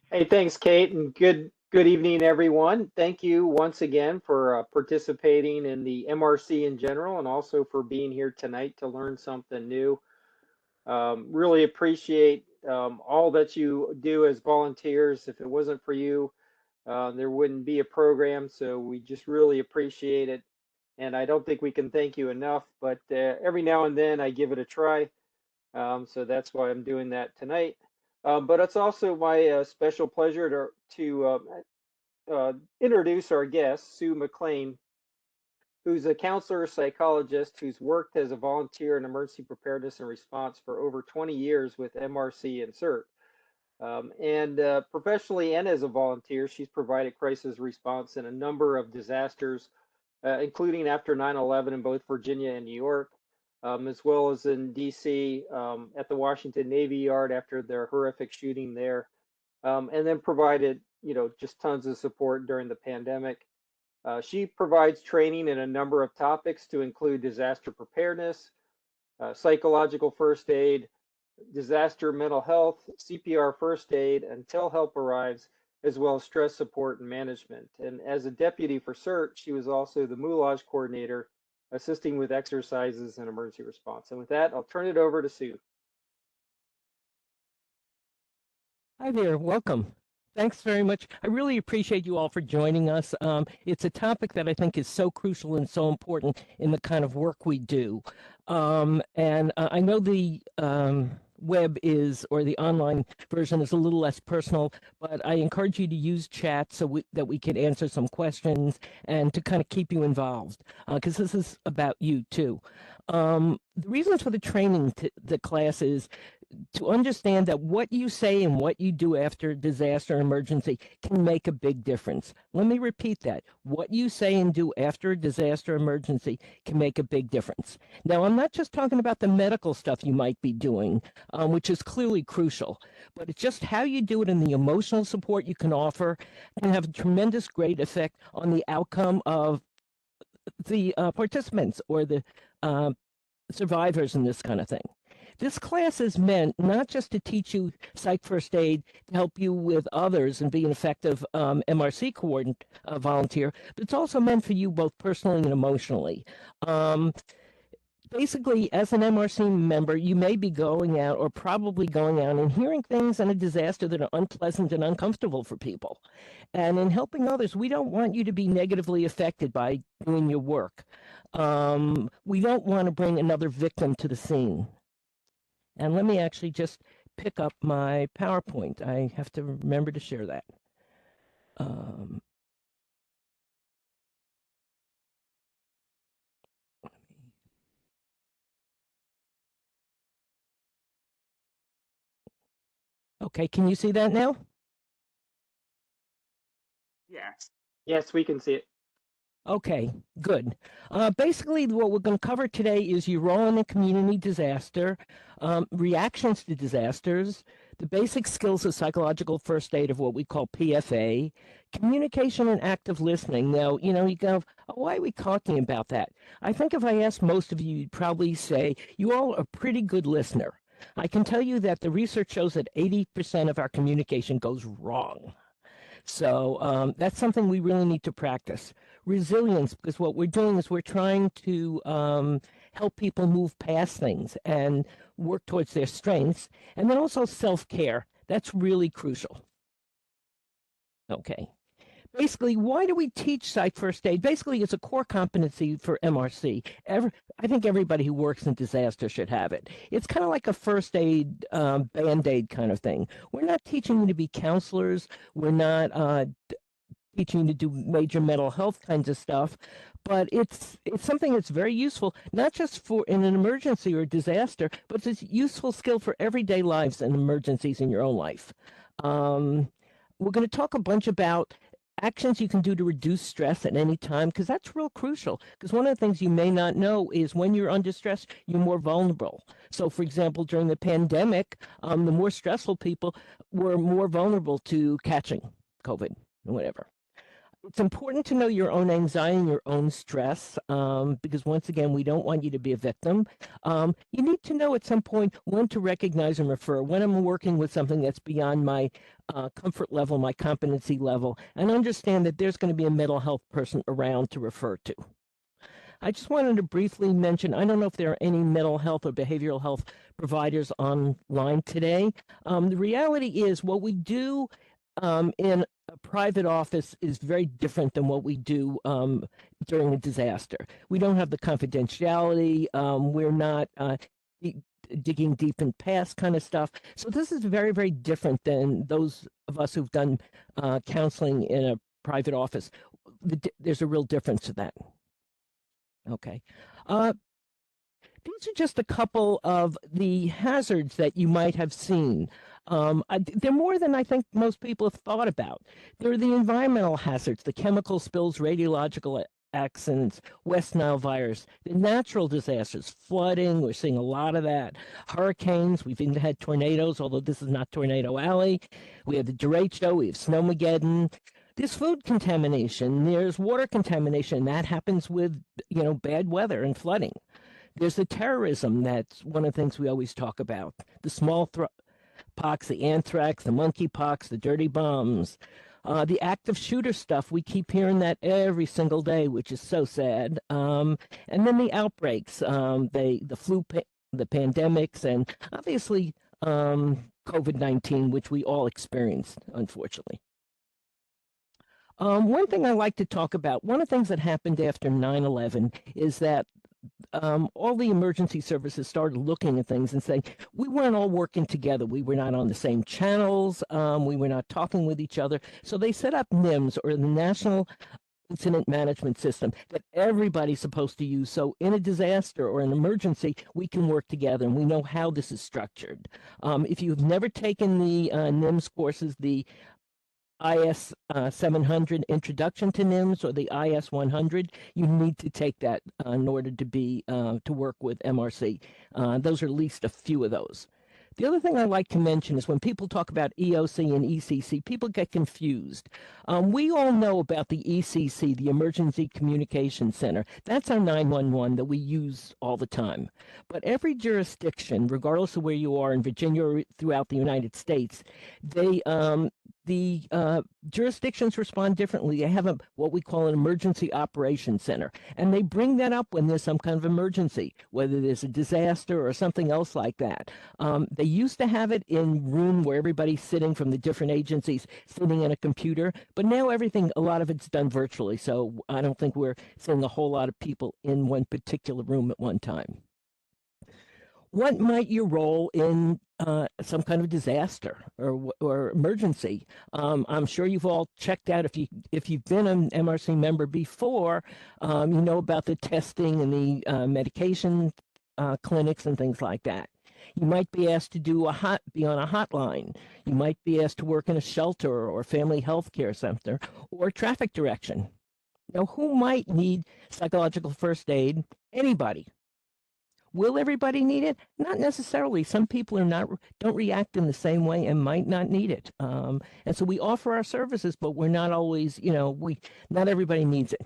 Hey, thanks, Kate, and good evening, everyone. Thank you once again for participating in the MRC in general, and also for being here tonight to learn something new. Really appreciate all that you do as volunteers. If it wasn't for you, there wouldn't be a program. So we just really appreciate it, and I don't think we can thank you enough. But every now and then, I give it a try. So that's why I'm doing that tonight. But it's also my special pleasure to introduce our guest, Sue McLean, who's a counselor psychologist who's worked as a volunteer in emergency preparedness and response for over 20 years with MRC and CERT. And professionally and as a volunteer, she's provided crisis response in a number of disasters, including after 9/11 in both Virginia and New York, as well as in DC at the Washington Navy Yard after their horrific shooting there, and then provided, just tons of support during the pandemic. She provides training in a number of topics to include disaster preparedness, psychological first aid, disaster mental health, CPR first aid until help arrives, as well as stress support and management. And as a deputy for CERT, she was also the moulage coordinator, assisting with exercises and emergency response. And with that, I'll turn it over to Sue. Hi there, welcome. Thanks very much. I really appreciate you all for joining us. It's a topic that I think is so crucial and so important in the kind of work we do. And I know the web is, or the online version is a little less personal, but I encourage you to use chat so that we can answer some questions and to kind of keep you involved, because this is about you too. The reasons for the training, the class is to understand that what you say and what you do after disaster or emergency can make a big difference. Let me repeat that. What you say and do after a disaster or emergency can make a big difference. Now, I'm not just talking about the medical stuff you might be doing, which is clearly crucial, but it's just how you do it and the emotional support you can offer can have a tremendous great effect on the outcome of the participants or the survivors in this kind of thing. This class is meant not just to teach you psych first aid to help you with others and be an effective MRC volunteer, but it's also meant for you both personally and emotionally. Basically, as an MRC member, you may be going out or probably going out and hearing things in a disaster that are unpleasant and uncomfortable for people. And in helping others, we don't want you to be negatively affected by doing your work. We don't want to bring another victim to the scene. And let me actually just pick up my PowerPoint. I have to remember to share that. Okay, can you see that now? Yes. Yes, we can see it. Okay, good. Basically, what we're going to cover today is your role in a community disaster, reactions to disasters, the basic skills of psychological first aid of what we call PFA, communication and active listening. Now, you go, oh, why are we talking about that? I think if I asked most of you, you'd probably say you all are a pretty good listener. I can tell you that the research shows that 80% of our communication goes wrong. So that's something we really need to practice. Resilience, because what we're doing is we're trying to help people move past things and work towards their strengths. And then also self-care. That's really crucial. Okay. Basically, why do we teach psych first aid? Basically, it's a core competency for MRC. I think everybody who works in disaster should have it. It's kind of like a first aid Band-Aid kind of thing. We're not teaching you to be counselors. We're not teaching you to do major mental health kinds of stuff, but it's something that's very useful, not just for in an emergency or disaster, but it's a useful skill for everyday lives and emergencies in your own life. We're going to talk a bunch about actions you can do to reduce stress at any time, because that's real crucial. Because one of the things you may not know is when you're under stress, you're more vulnerable. So, for example, during the pandemic, the more stressful people were more vulnerable to catching COVID or whatever. It's important to know your own anxiety and your own stress, because once again, we don't want you to be a victim. You need to know at some point when to recognize and refer, when I'm working with something that's beyond my comfort level, my competency level, and understand that there's going to be a mental health person around to refer to. I just wanted to briefly mention, I don't know if there are any mental health or behavioral health providers online today. The reality is what we do in a private office is very different than what we do during a disaster. We don't have the confidentiality. We're not digging deep in past kind of stuff. So this is very, very different than those of us who've done counseling in a private office. There's a real difference to that. Okay. These are just a couple of the hazards that you might have seen. They're more than I think most people have thought about. There are the environmental hazards, the chemical spills, radiological accidents, West Nile virus, the natural disasters, flooding, we're seeing a lot of that, hurricanes, we've even had tornadoes, although this is not Tornado Alley. We have the derecho, we have Snowmageddon. There's food contamination, there's water contamination. That happens with, bad weather and flooding. There's the terrorism. That's one of the things we always talk about. The smallpox, the anthrax, the monkeypox, the dirty bombs, the active shooter stuff. We keep hearing that every single day, which is so sad. And then the outbreaks, the flu, the pandemics, and obviously COVID-19, which we all experienced, unfortunately. One thing I like to talk about, one of the things that happened after 9/11 is that all the emergency services started looking at things and saying, we weren't all working together. We were not on the same channels. We were not talking with each other. So they set up NIMS, or the National Incident Management System, that everybody's supposed to use. So in a disaster or an emergency, we can work together and we know how this is structured. If you've never taken the NIMS courses, the IS 700 Introduction to NIMS or the IS 100, you need to take that in order to work with MRC. Those are at least a few of those. The other thing I like to mention is when people talk about EOC and ECC, people get confused. We all know about the ECC, the Emergency Communication Center. That's our 911 that we use all the time. But every jurisdiction, regardless of where you are in Virginia or throughout the United States, the jurisdictions respond differently. They have what we call an emergency operations center, and they bring that up when there's some kind of emergency, whether there's a disaster or something else like that. They used to have it in room where everybody's sitting from the different agencies, sitting in a computer, but now a lot of it's done virtually, so I don't think we're seeing a whole lot of people in one particular room at one time. What might your role in some kind of disaster or emergency? I'm sure you've all checked out, if you've been an MRC member before, you know about the testing and the medication clinics and things like that. You might be asked to be on a hotline. You might be asked to work in a shelter or family health care center or traffic direction. Now, who might need psychological first aid? Anybody. Will everybody need it? Not necessarily. Some people don't react in the same way and might not need it. And so we offer our services, but we're not always, not everybody needs it.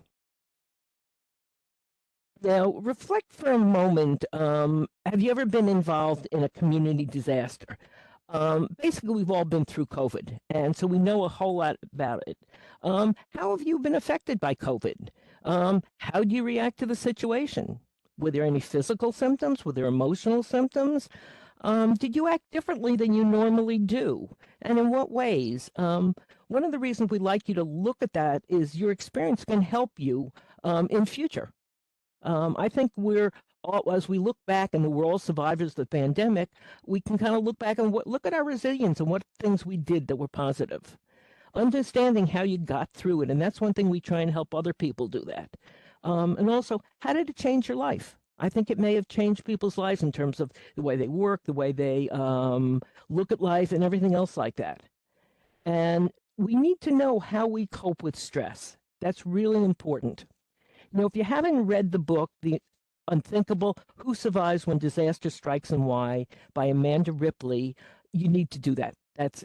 Now, reflect for a moment. Have you ever been involved in a community disaster? Basically, we've all been through COVID, and so we know a whole lot about it. How have you been affected by COVID? How do you react to the situation? Were there any physical symptoms? Were there emotional symptoms? Did you act differently than you normally do? And in what ways? One of the reasons we like you to look at that is your experience can help you in future. I think as we look back and we're all survivors of the pandemic, we can kind of look back and look at our resilience and what things we did that were positive. Understanding how you got through it. And that's one thing we try and help other people do that. And also, how did it change your life? I think it may have changed people's lives in terms of the way they work, the way they look at life and everything else like that. And we need to know how we cope with stress. That's really important. If you haven't read the book, The Unthinkable, Who Survives When Disaster Strikes and Why, by Amanda Ripley, you need to do that.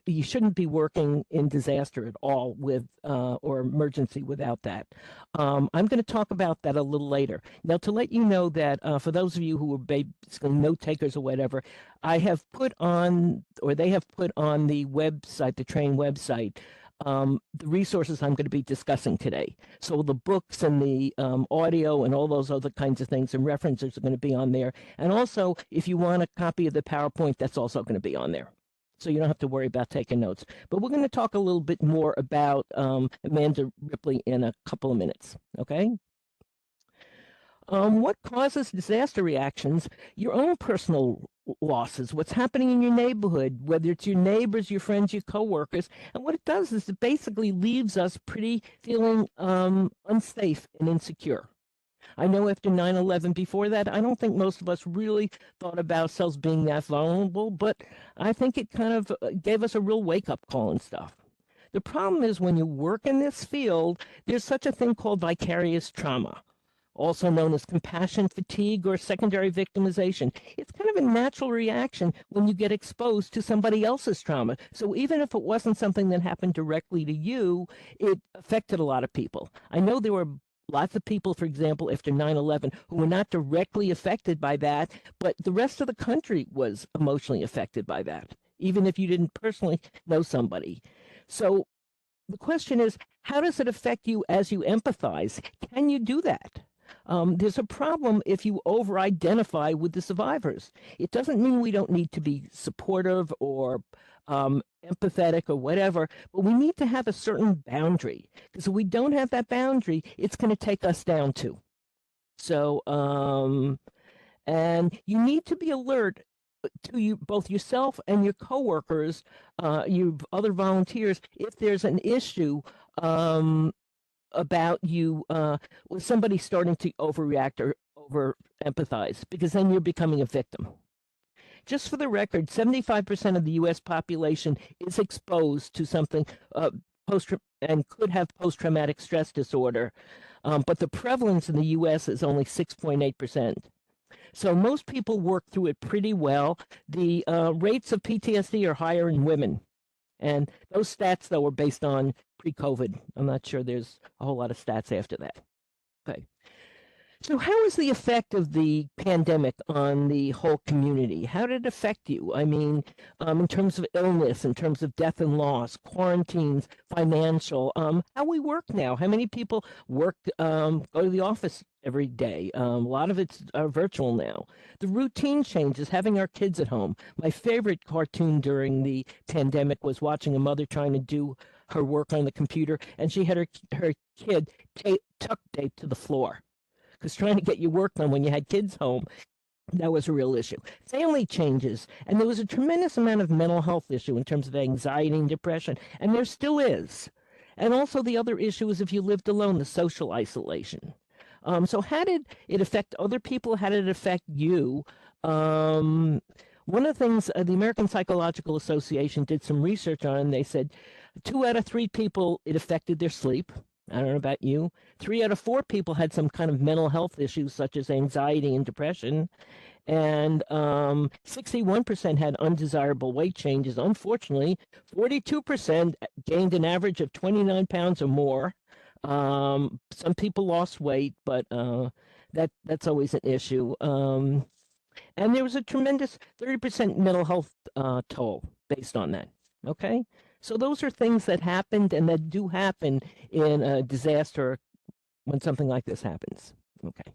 You shouldn't be working in disaster at all with or emergency without that. I'm going to talk about that a little later. Now, to let you know that for those of you who are basically note takers or whatever, I have put on, or they have put on the website, the train website, the resources I'm going to be discussing today. So the books and the audio and all those other kinds of things and references are going to be on there. And also, if you want a copy of the PowerPoint, that's also going to be on there. So you don't have to worry about taking notes. But we're going to talk a little bit more about Amanda Ripley in a couple of minutes, okay? What causes disaster reactions? Your own personal losses, what's happening in your neighborhood, whether it's your neighbors, your friends, your coworkers. And what it does is it basically leaves us pretty feeling unsafe and insecure. I know after 9/11, before that, I don't think most of us really thought about ourselves being that vulnerable, but I think it kind of gave us a real wake-up call and stuff. The problem is when you work in this field, there's such a thing called vicarious trauma, also known as compassion fatigue or secondary victimization. It's kind of a natural reaction when you get exposed to somebody else's trauma. So even if it wasn't something that happened directly to you, it affected a lot of people. I know there were lots of people, for example, after 9/11, who were not directly affected by that, but the rest of the country was emotionally affected by that, even if you didn't personally know somebody. So the question is, how does it affect you as you empathize? Can you do that? There's a problem if you over-identify with the survivors. It doesn't mean we don't need to be supportive or empathetic or whatever, but we need to have a certain boundary, because if we don't have that boundary, it's going to take us down too. So, and you need to be alert to you, both yourself and your coworkers, you other volunteers, if there's an issue about you with somebody starting to overreact or over empathize, because then you're becoming a victim. Just for the record, 75% of the U.S. population is exposed to something and could have post-traumatic stress disorder, but the prevalence in the U.S. is only 6.8%. So most people work through it pretty well. The rates of PTSD are higher in women. And those stats, though, are based on pre-COVID. I'm not sure there's a whole lot of stats after that. Okay. So how is the effect of the pandemic on the whole community? How did it affect you? I mean, in terms of illness, in terms of death and loss, quarantines, financial, how we work now, how many people work, go to the office every day? A lot of it's virtual now. The routine changes, having our kids at home. My favorite cartoon during the pandemic was watching a mother trying to do her work on the computer, and she had her kid tuck taped to the floor. Because trying to get your work done when you had kids home, that was a real issue. Family changes, and there was a tremendous amount of mental health issue in terms of anxiety and depression, and there still is. And also the other issue is if you lived alone, the social isolation. So how did it affect other people? How did it affect you? One of the things the American Psychological Association did some research on, and they said 2 out of 3 people, it affected their sleep. I don't know about you. 3 out of 4 people had some kind of mental health issues, such as anxiety and depression. And 61% had undesirable weight changes. Unfortunately, 42% gained an average of 29 pounds or more. Some people lost weight, but that's always an issue. And there was a tremendous 30% mental health toll based on that. Okay? So those are things that happened and that do happen in a disaster when something like this happens. Okay.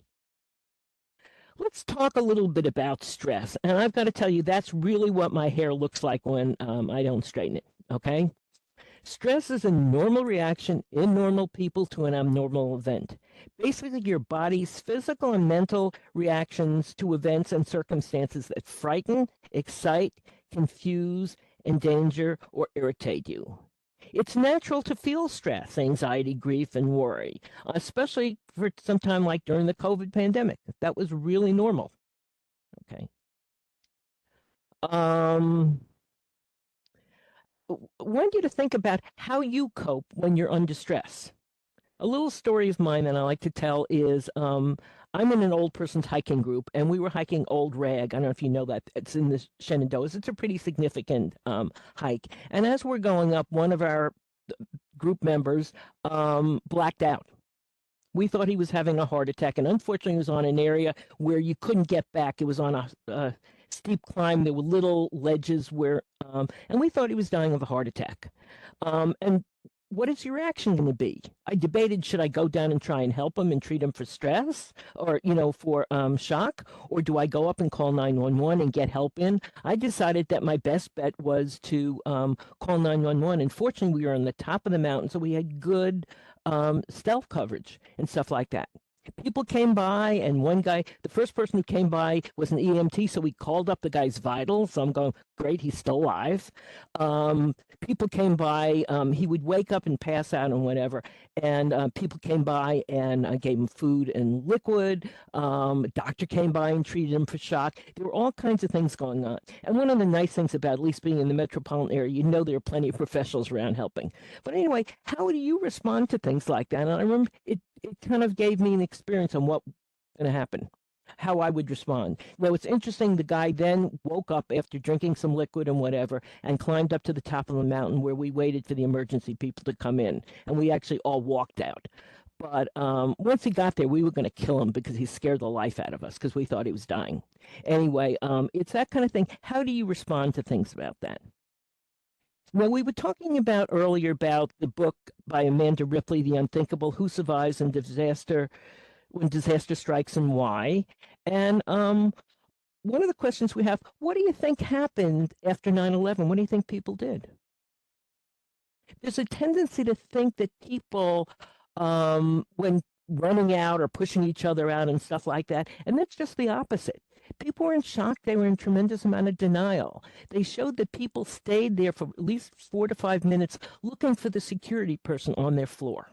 Let's talk a little bit about stress. And I've got to tell you, that's really what my hair looks like when I don't straighten it. Okay. Stress is a normal reaction in normal people to an abnormal event. Basically, your body's physical and mental reactions to events and circumstances that frighten, excite, confuse, endanger, or irritate you. It's natural to feel stress, anxiety, grief, and worry, especially for some time like during the COVID pandemic. That was really normal. Okay. Want you to think about how you cope when you're under stress. A little story of mine that I like to tell is I'm in an old person's hiking group, and we were hiking Old Rag. I don't know if you know that. It's in the Shenandoahs. It's a pretty significant hike. And as we're going up, one of our group members blacked out. We thought he was having a heart attack, and unfortunately, it was on an area where you couldn't get back. It was on a steep climb. There were little ledges where, and we thought he was dying of a heart attack. And what is your reaction going to be? I debated, should I go down and try and help him and treat him for stress or, for shock? Or do I go up and call 911 and get help in? I decided that my best bet was to call 911. And fortunately, we were on the top of the mountain, so we had good stealth coverage and stuff like that. People came by, and one guy, the first person who came by was an EMT, so we called up the guy's vitals. So I'm going, great, he's still alive. People came by, he would wake up and pass out and whatever, and people came by and gave him food and liquid. A doctor came by and treated him for shock. There were all kinds of things going on. And one of the nice things about at least being in the metropolitan area, there are plenty of professionals around helping. But anyway, how do you respond to things like that? And I remember it kind of gave me an experience on what was going to happen, how I would respond. Well, it's interesting. The guy then woke up after drinking some liquid and whatever and climbed up to the top of the mountain where we waited for the emergency people to come in. And we actually all walked out. But once he got there, we were going to kill him because he scared the life out of us because we thought he was dying. Anyway, it's that kind of thing. How do you respond to things about that? Well, we were talking about earlier about the book by Amanda Ripley, The Unthinkable, Who Survives in Disaster When Disaster Strikes and Why. And one of the questions we have, what do you think happened after 9/11? What do you think people did? There's a tendency to think that people, when running out or pushing each other out and stuff like that, and that's just the opposite. People were in shock. They were in tremendous amount of denial. They showed that people stayed there for at least 4 to 5 minutes looking for the security person on their floor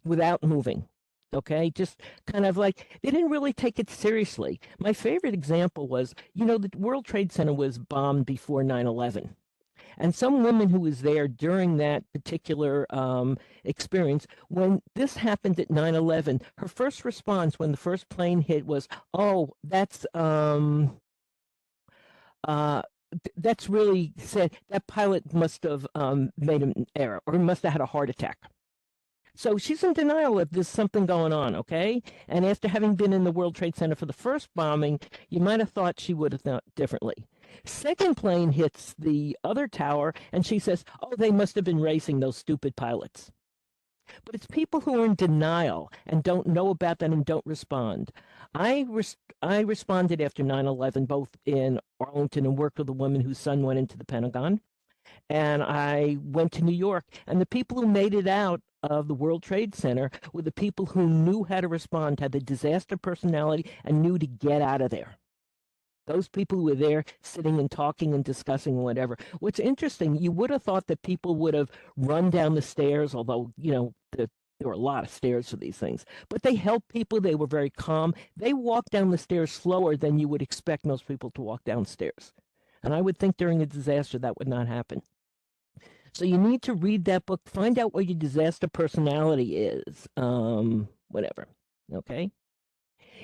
without moving. Okay, just kind of like they didn't really take it seriously. My favorite example was, the World Trade Center was bombed before 9/11. And some woman who was there during that particular experience, when this happened at 9/11, her first response when the first plane hit was, "Oh, that's really sad. That pilot must have made an error, or he must have had a heart attack." So she's in denial that there's something going on, okay? And after having been in the World Trade Center for the first bombing, you might have thought she would have thought differently. Second plane hits the other tower, and she says, "Oh, they must have been racing, those stupid pilots." But it's people who are in denial and don't know about that and don't respond. I responded after 9/11, both in Arlington and worked with a woman whose son went into the Pentagon. And I went to New York, and the people who made it out of the World Trade Center were the people who knew how to respond, had the disaster personality, and knew to get out of there. Those people who were there sitting and talking and discussing whatever. What's interesting, you would have thought that people would have run down the stairs, although, there were a lot of stairs for these things. But they helped people. They were very calm. They walked down the stairs slower than you would expect most people to walk downstairs. And I would think during a disaster that would not happen. So you need to read that book, find out what your disaster personality is, whatever, okay?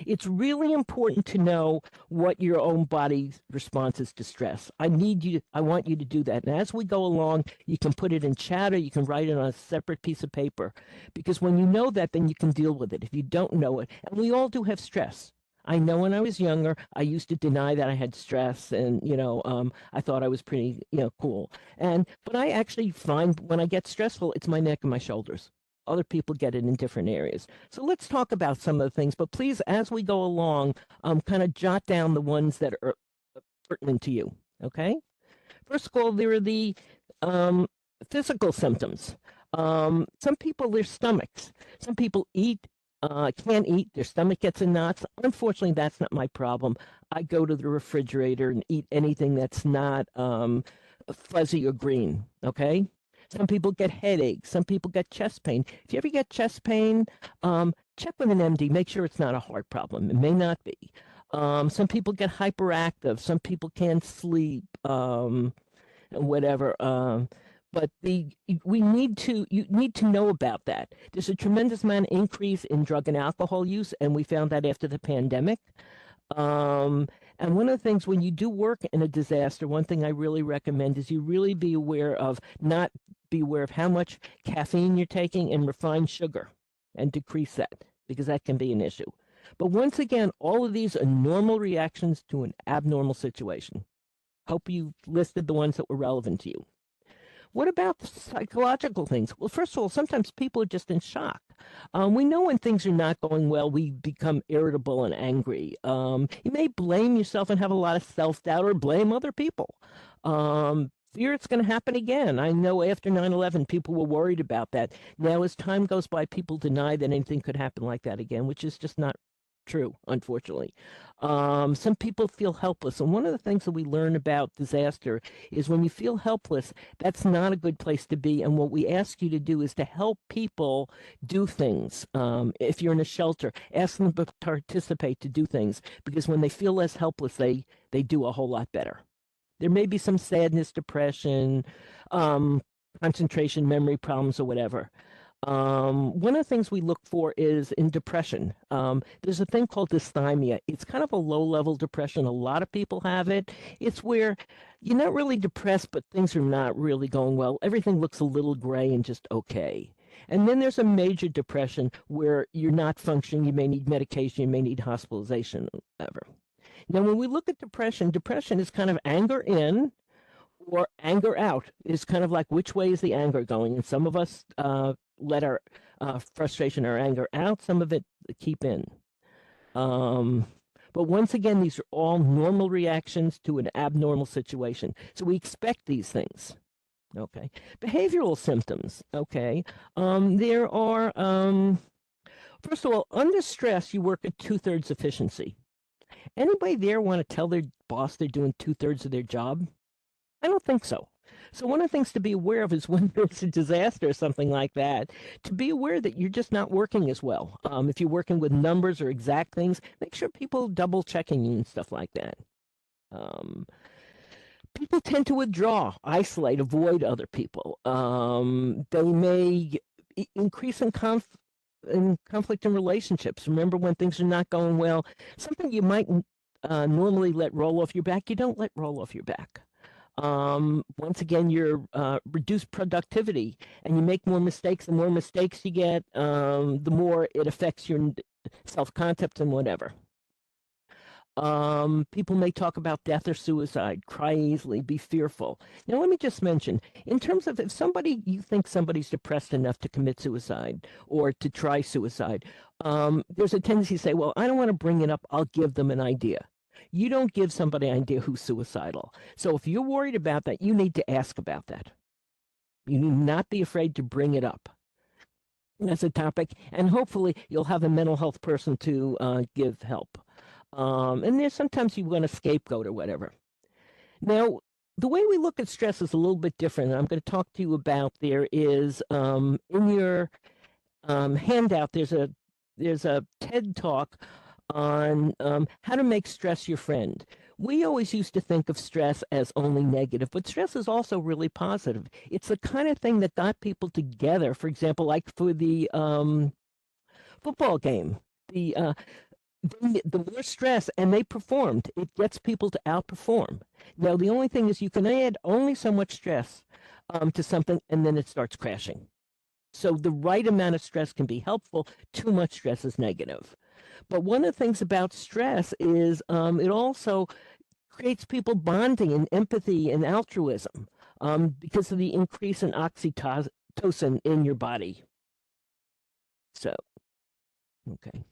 It's really important to know what your own body's response is to stress. I want you to do that. And as we go along, you can put it in chat or you can write it on a separate piece of paper. Because when you know that, then you can deal with it. If you don't know it, and we all do have stress. I know when I was younger, I used to deny that I had stress, and I thought I was pretty, cool. But I actually find when I get stressful, it's my neck and my shoulders. Other people get it in different areas. So let's talk about some of the things. But please, as we go along, kind of jot down the ones that are pertinent to you. Okay. First of all, there are the physical symptoms. Some people, their stomachs. Some people can't eat, their stomach gets in knots. Unfortunately, that's not my problem. I go to the refrigerator and eat anything that's not fuzzy or green, okay? Some people get headaches. Some people get chest pain. If you ever get chest pain, check with an MD. Make sure it's not a heart problem. It may not be. Some people get hyperactive. Some people can't sleep, whatever. But you need to know about that. There's a tremendous amount of increase in drug and alcohol use, and we found that after the pandemic. And one of the things when you do work in a disaster, one thing I really recommend is you really be aware of how much caffeine you're taking and refined sugar, and decrease that, because that can be an issue. But once again, all of these are normal reactions to an abnormal situation. Hope you listed the ones that were relevant to you. What about psychological things? Well, first of all, sometimes people are just in shock. We know when things are not going well, we become irritable and angry. You may blame yourself and have a lot of self-doubt, or blame other people. Fear it's going to happen again. I know after 9/11, people were worried about that. Now, as time goes by, people deny that anything could happen like that again, which is just not true, unfortunately. Some people feel helpless. And one of the things that we learn about disaster is when you feel helpless, that's not a good place to be. And what we ask you to do is to help people do things. If you're in a shelter, ask them to participate, to do things, because when they feel less helpless, they do a whole lot better. There may be some sadness, depression, concentration, memory problems, or whatever. One of the things we look for is in depression. There's a thing called dysthymia. It's kind of a low-level depression. A lot of people have it. It's where you're not really depressed, but things are not really going well. Everything looks a little gray and just okay. And then there's a major depression where you're not functioning. You may need medication. You may need hospitalization, whatever. Now, when we look at depression, depression is kind of anger in or anger out. It's kind of like, which way is the anger going? And some of us let our frustration or anger out. Some of it keep in. But once again, these are all normal reactions to an abnormal situation. So we expect these things. Okay. Behavioral symptoms. Okay. There are, first of all, under stress, you work at 2/3 efficiency. Anybody there want to tell their boss they're doing 2/3 of their job? I don't think so. So one of the things to be aware of is when there's a disaster or something like that, to be aware that you're just not working as well. If you're working with numbers or exact things, make sure people double checking you and stuff like that. People tend to withdraw, isolate, avoid other people. They may increase in conflict in relationships. Remember, when things are not going well, something you might normally let roll off your back, you don't let roll off your back. Once again, you're reduced productivity, and you make more mistakes. The more mistakes you get, the more it affects your self-concept and whatever. People may talk about death or suicide, cry easily, be fearful. Now, let me just mention, in terms of if you think somebody's depressed enough to commit suicide or to try suicide, there's a tendency to say, well, I don't want to bring it up. I'll give them an idea. You don't give somebody an idea who's suicidal. So if you're worried about that, you need to ask about that. You need not be afraid to bring it up as a topic, and hopefully you'll have a mental health person to give help. And there's sometimes you want a scapegoat or whatever. Now, the way we look at stress is a little bit different. I'm going to talk to you about. There is in your handout. There's a TED talk on how to make stress your friend. We always used to think of stress as only negative, but stress is also really positive. It's the kind of thing that got people together. For example, like for the football game, the more stress, and they performed. It gets people to outperform. Now, the only thing is you can add only so much stress to something, and then it starts crashing. So the right amount of stress can be helpful. Too much stress is negative. But one of the things about stress is it also creates people bonding and empathy and altruism because of the increase in oxytocin in your body. So, okay.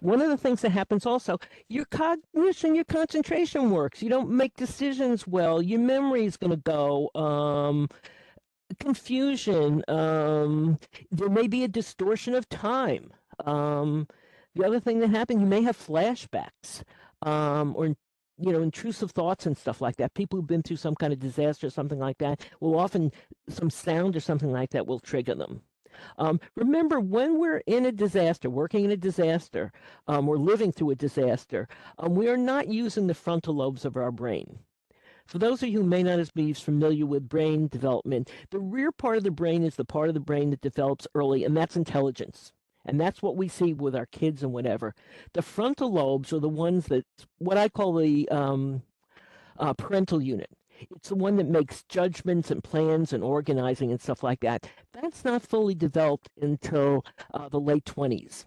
One of the things that happens also, your cognition, your concentration works. You don't make decisions well. Your memory is going to go. Confusion. There may be a distortion of time. The other thing that happens, you may have flashbacks or intrusive thoughts and stuff like that. People who've been through some kind of disaster or something like that will often, some sound or something like that will trigger them. Remember, when we're in a disaster, working in a disaster, or living through a disaster, we are not using the frontal lobes of our brain. For those of you who may not be as familiar with brain development, the rear part of the brain is the part of the brain that develops early, and that's intelligence. And that's what we see with our kids and whatever. The frontal lobes are the ones that, what I call the parental unit. It's the one that makes judgments and plans and organizing and stuff like that. That's not fully developed until the late 20s.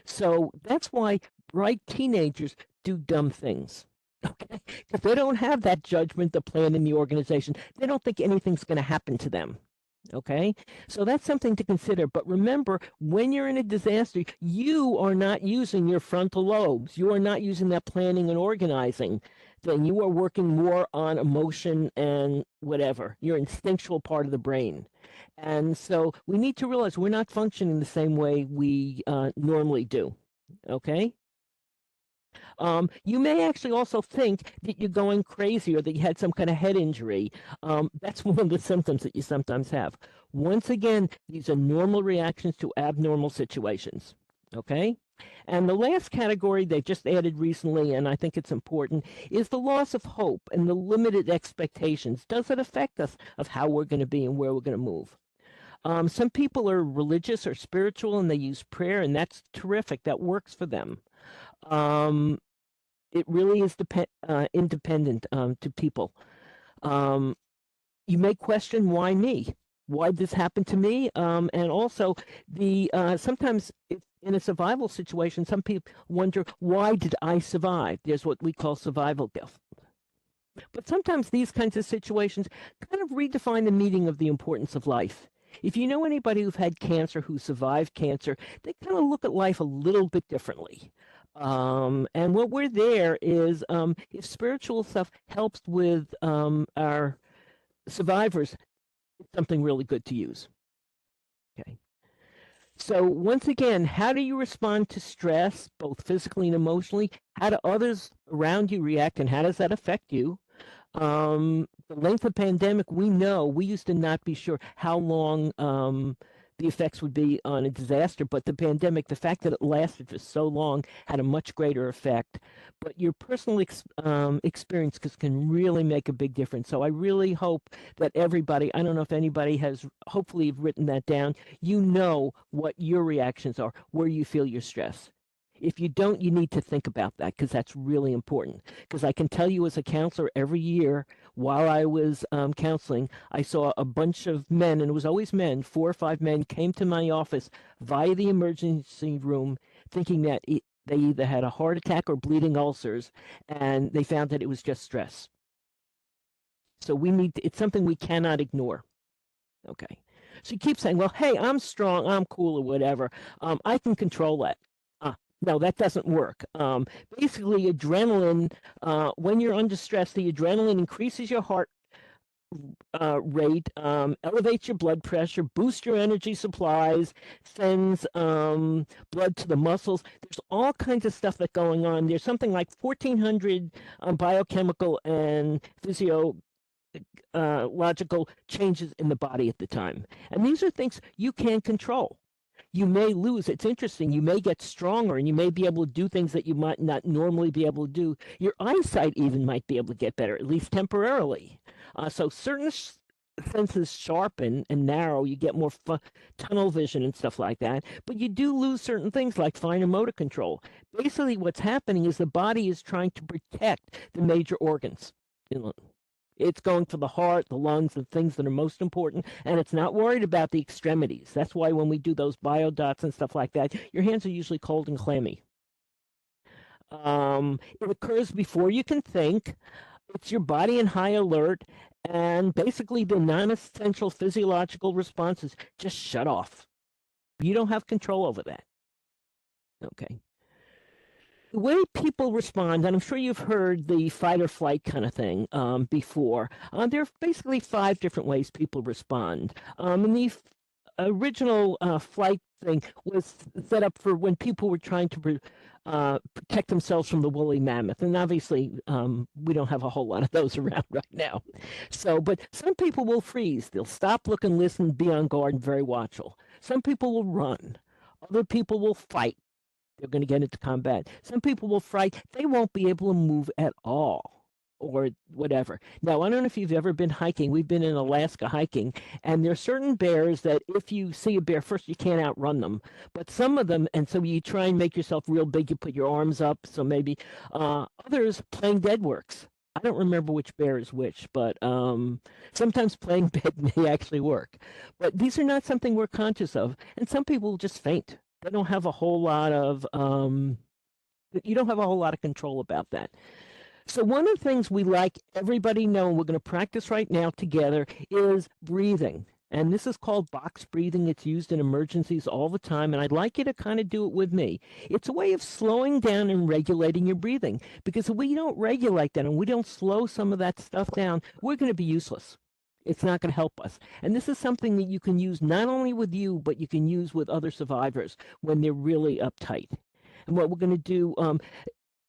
So that's why bright teenagers do dumb things. Okay? Because they don't have that judgment, the plan, and the organization. They don't think anything's going to happen to them. Okay? So that's something to consider. But remember, when you're in a disaster, you are not using your frontal lobes. You are not using that planning and organizing thing. You are working more on emotion and whatever, your instinctual part of the brain. And so we need to realize we're not functioning the same way we normally do. Okay? You may actually also think that you're going crazy or that you had some kind of head injury. That's one of the symptoms that you sometimes have. Once again, these are normal reactions to abnormal situations. Okay? And the last category they just added recently, and I think it's important, is the loss of hope and the limited expectations. Does it affect us of how we're going to be and where we're going to move? Some people are religious or spiritual and they use prayer, and that's terrific. That works for them. It really is independent to people. You may question, why me? Why did this happen to me? And also, sometimes in a survival situation, some people wonder, why did I survive? There's what we call survival guilt. But sometimes these kinds of situations kind of redefine the meaning of the importance of life. If you know anybody who've had cancer, who survived cancer, they kind of look at life a little bit differently. And what we're there is, if spiritual stuff helps with our survivors, it's something really good to use. Okay. So once again, how do you respond to stress, both physically and emotionally? How do others around you react, and how does that affect you? The length of pandemic, we know, we used to not be sure how long the effects would be on a disaster, but the pandemic, the fact that it lasted for so long, had a much greater effect. But your personal experience can really make a big difference. So I really hope that everybody, I don't know if anybody has, hopefully you've written that down, you know what your reactions are, where you feel your stress. If you don't, you need to think about that, because that's really important. Because I can tell you, as a counselor, every year while I was counseling, I saw a bunch of men, and it was always men, 4 or 5 men came to my office via the emergency room thinking that they either had a heart attack or bleeding ulcers, and they found that it was just stress. So it's something we cannot ignore. Okay. So you keep saying, well, hey, I'm strong, I'm cool, or whatever. I can control that. No, that doesn't work. Basically, adrenaline, when you're under stress, the adrenaline increases your heart rate, elevates your blood pressure, boosts your energy supplies, sends blood to the muscles. There's all kinds of stuff that's going on. There's something like 1,400 biochemical and physiological changes in the body at the time. And these are things you can't control. You may lose. It's interesting. You may get stronger and you may be able to do things that you might not normally be able to do. Your eyesight even might be able to get better, at least temporarily. So certain senses sharpen and narrow. You get more tunnel vision and stuff like that. But you do lose certain things like finer motor control. Basically, what's happening is the body is trying to protect the major organs. It's going for the heart, the lungs, the things that are most important, and it's not worried about the extremities. That's why when we do those biodots and stuff like that, your hands are usually cold and clammy. It occurs before you can think. It's your body in high alert, and basically the non-essential physiological responses just shut off. You don't have control over that. Okay. The way people respond, and I'm sure you've heard the fight or flight kind of thing before. There are basically 5 different ways people respond. And the original flight thing was set up for when people were trying to protect themselves from the woolly mammoth. And obviously, we don't have a whole lot of those around right now. So, but some people will freeze. They'll stop, look, and listen, be on guard, and very watchful. Some people will run. Other people will fight. They're going to get into combat. Some people will fight. They won't be able to move at all. or whatever. Now, I don't know if you've ever been hiking. We've been in Alaska hiking, and there are certain bears that if you see a bear, first, you can't outrun them. But some of them, and so you try and make yourself real big, you put your arms up, so maybe others playing dead works. I don't remember which bear is which, but sometimes playing dead may actually work. But these are not something we're conscious of, and some people just faint. They don't have a whole lot of you don't have a whole lot of control about that. So one of the things we like everybody know, and we're going to practice right now together, is breathing. And this is called box breathing. It's used in emergencies all the time, and I'd like you to kind of do it with me. It's a way of slowing down and regulating your breathing, because if we don't regulate that and we don't slow some of that stuff down, we're going to be useless. It's not going to help us. And this is something that you can use not only with you, but you can use with other survivors when they're really uptight. And what we're going to do,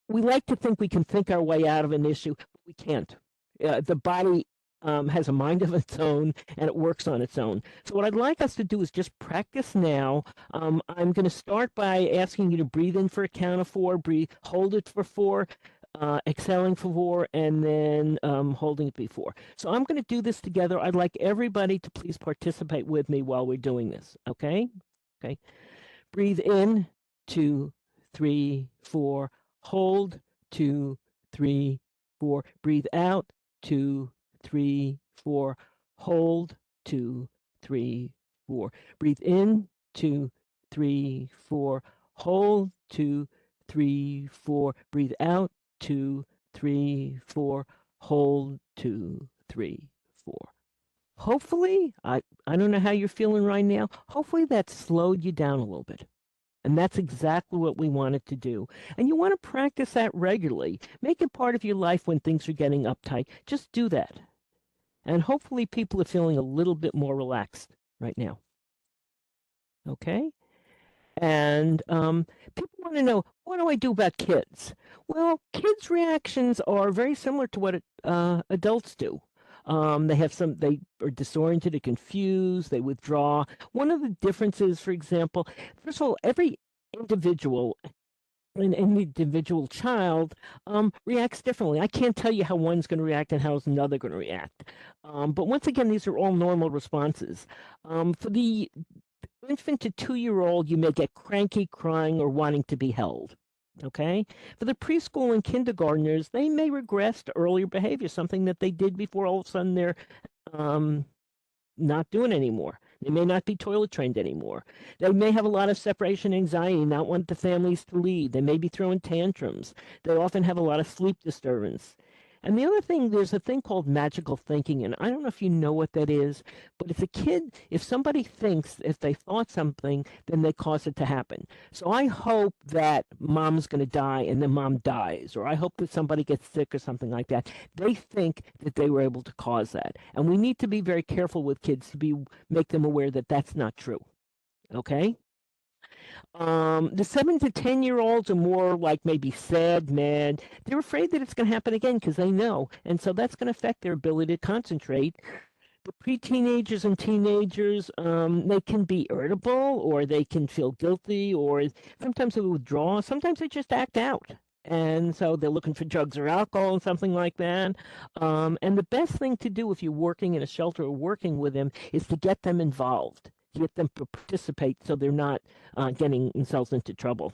we like to think we can think our way out of an issue, but we can't. The body has a mind of its own, and it works on its own. So what I'd like us to do is just practice now. I'm going to start by asking you to breathe in for a count of 4, hold it for 4, exhaling for 4, and then holding it before. So I'm going to do this together. I'd like everybody to please participate with me while we're doing this, okay? Okay. Breathe in, 2, 3, 4. Hold, 2, 3, 4. Breathe out, 2, 3, 4. Hold, 2, 3, 4. Breathe in, 2, 3, 4. Hold, 2, 3, 4. Breathe out, 2, 3, 4. Hold, 2, 3, 4. Hopefully, I don't know how you're feeling right now. Hopefully that slowed you down a little bit. And that's exactly what we wanted to do. And you want to practice that regularly. Make it part of your life when things are getting uptight. Just do that. And hopefully people are feeling a little bit more relaxed right now. Okay? And people want to know, what do I do about kids? Well, kids' reactions are very similar to what adults do. They are disoriented or confused, they withdraw. One of the differences, for example, first of all, every individual, an individual child reacts differently. I can't tell you how one's going to react and how another going to react. But once again, these are all normal responses. For the infant to 2-year-old, you may get cranky, crying, or wanting to be held. Okay? For the preschool and kindergartners, they may regress to earlier behavior, something that they did before all of a sudden they're not doing anymore. They may not be toilet trained anymore. They may have a lot of separation anxiety, not want the families to leave. They may be throwing tantrums. They often have a lot of sleep disturbance. And the other thing, there's a thing called magical thinking, and I don't know if you know what that is, but if somebody thinks, if they thought something, then they cause it to happen. So I hope that mom's going to die and then mom dies, or I hope that somebody gets sick or something like that. They think that they were able to cause that. And we need to be very careful with kids to make them aware that that's not true. Okay? The 7 to 10-year-olds are more like maybe sad, mad. They're afraid that it's going to happen again because they know. And so that's going to affect their ability to concentrate. The pre-teenagers and teenagers, they can be irritable, or they can feel guilty, or sometimes they withdraw. Sometimes they just act out. And so they're looking for drugs or alcohol and something like that. And the best thing to do if you're working in a shelter or working with them is to get them involved, get them to participate so they're not getting themselves into trouble.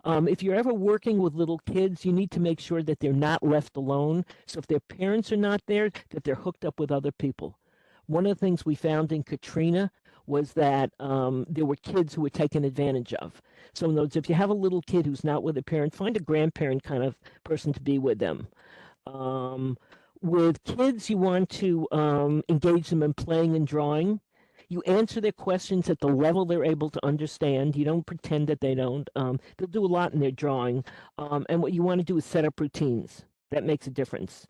If you're ever working with little kids, you need to make sure that they're not left alone. So if their parents are not there, that they're hooked up with other people. One of the things we found in Katrina was that there were kids who were taken advantage of. So in other words, if you have a little kid who's not with a parent, find a grandparent kind of person to be with them. With kids, you want to engage them in playing and drawing. You answer their questions at the level they're able to understand. You don't pretend that they don't. They'll do a lot in their drawing. And what you want to do is set up routines. That makes a difference.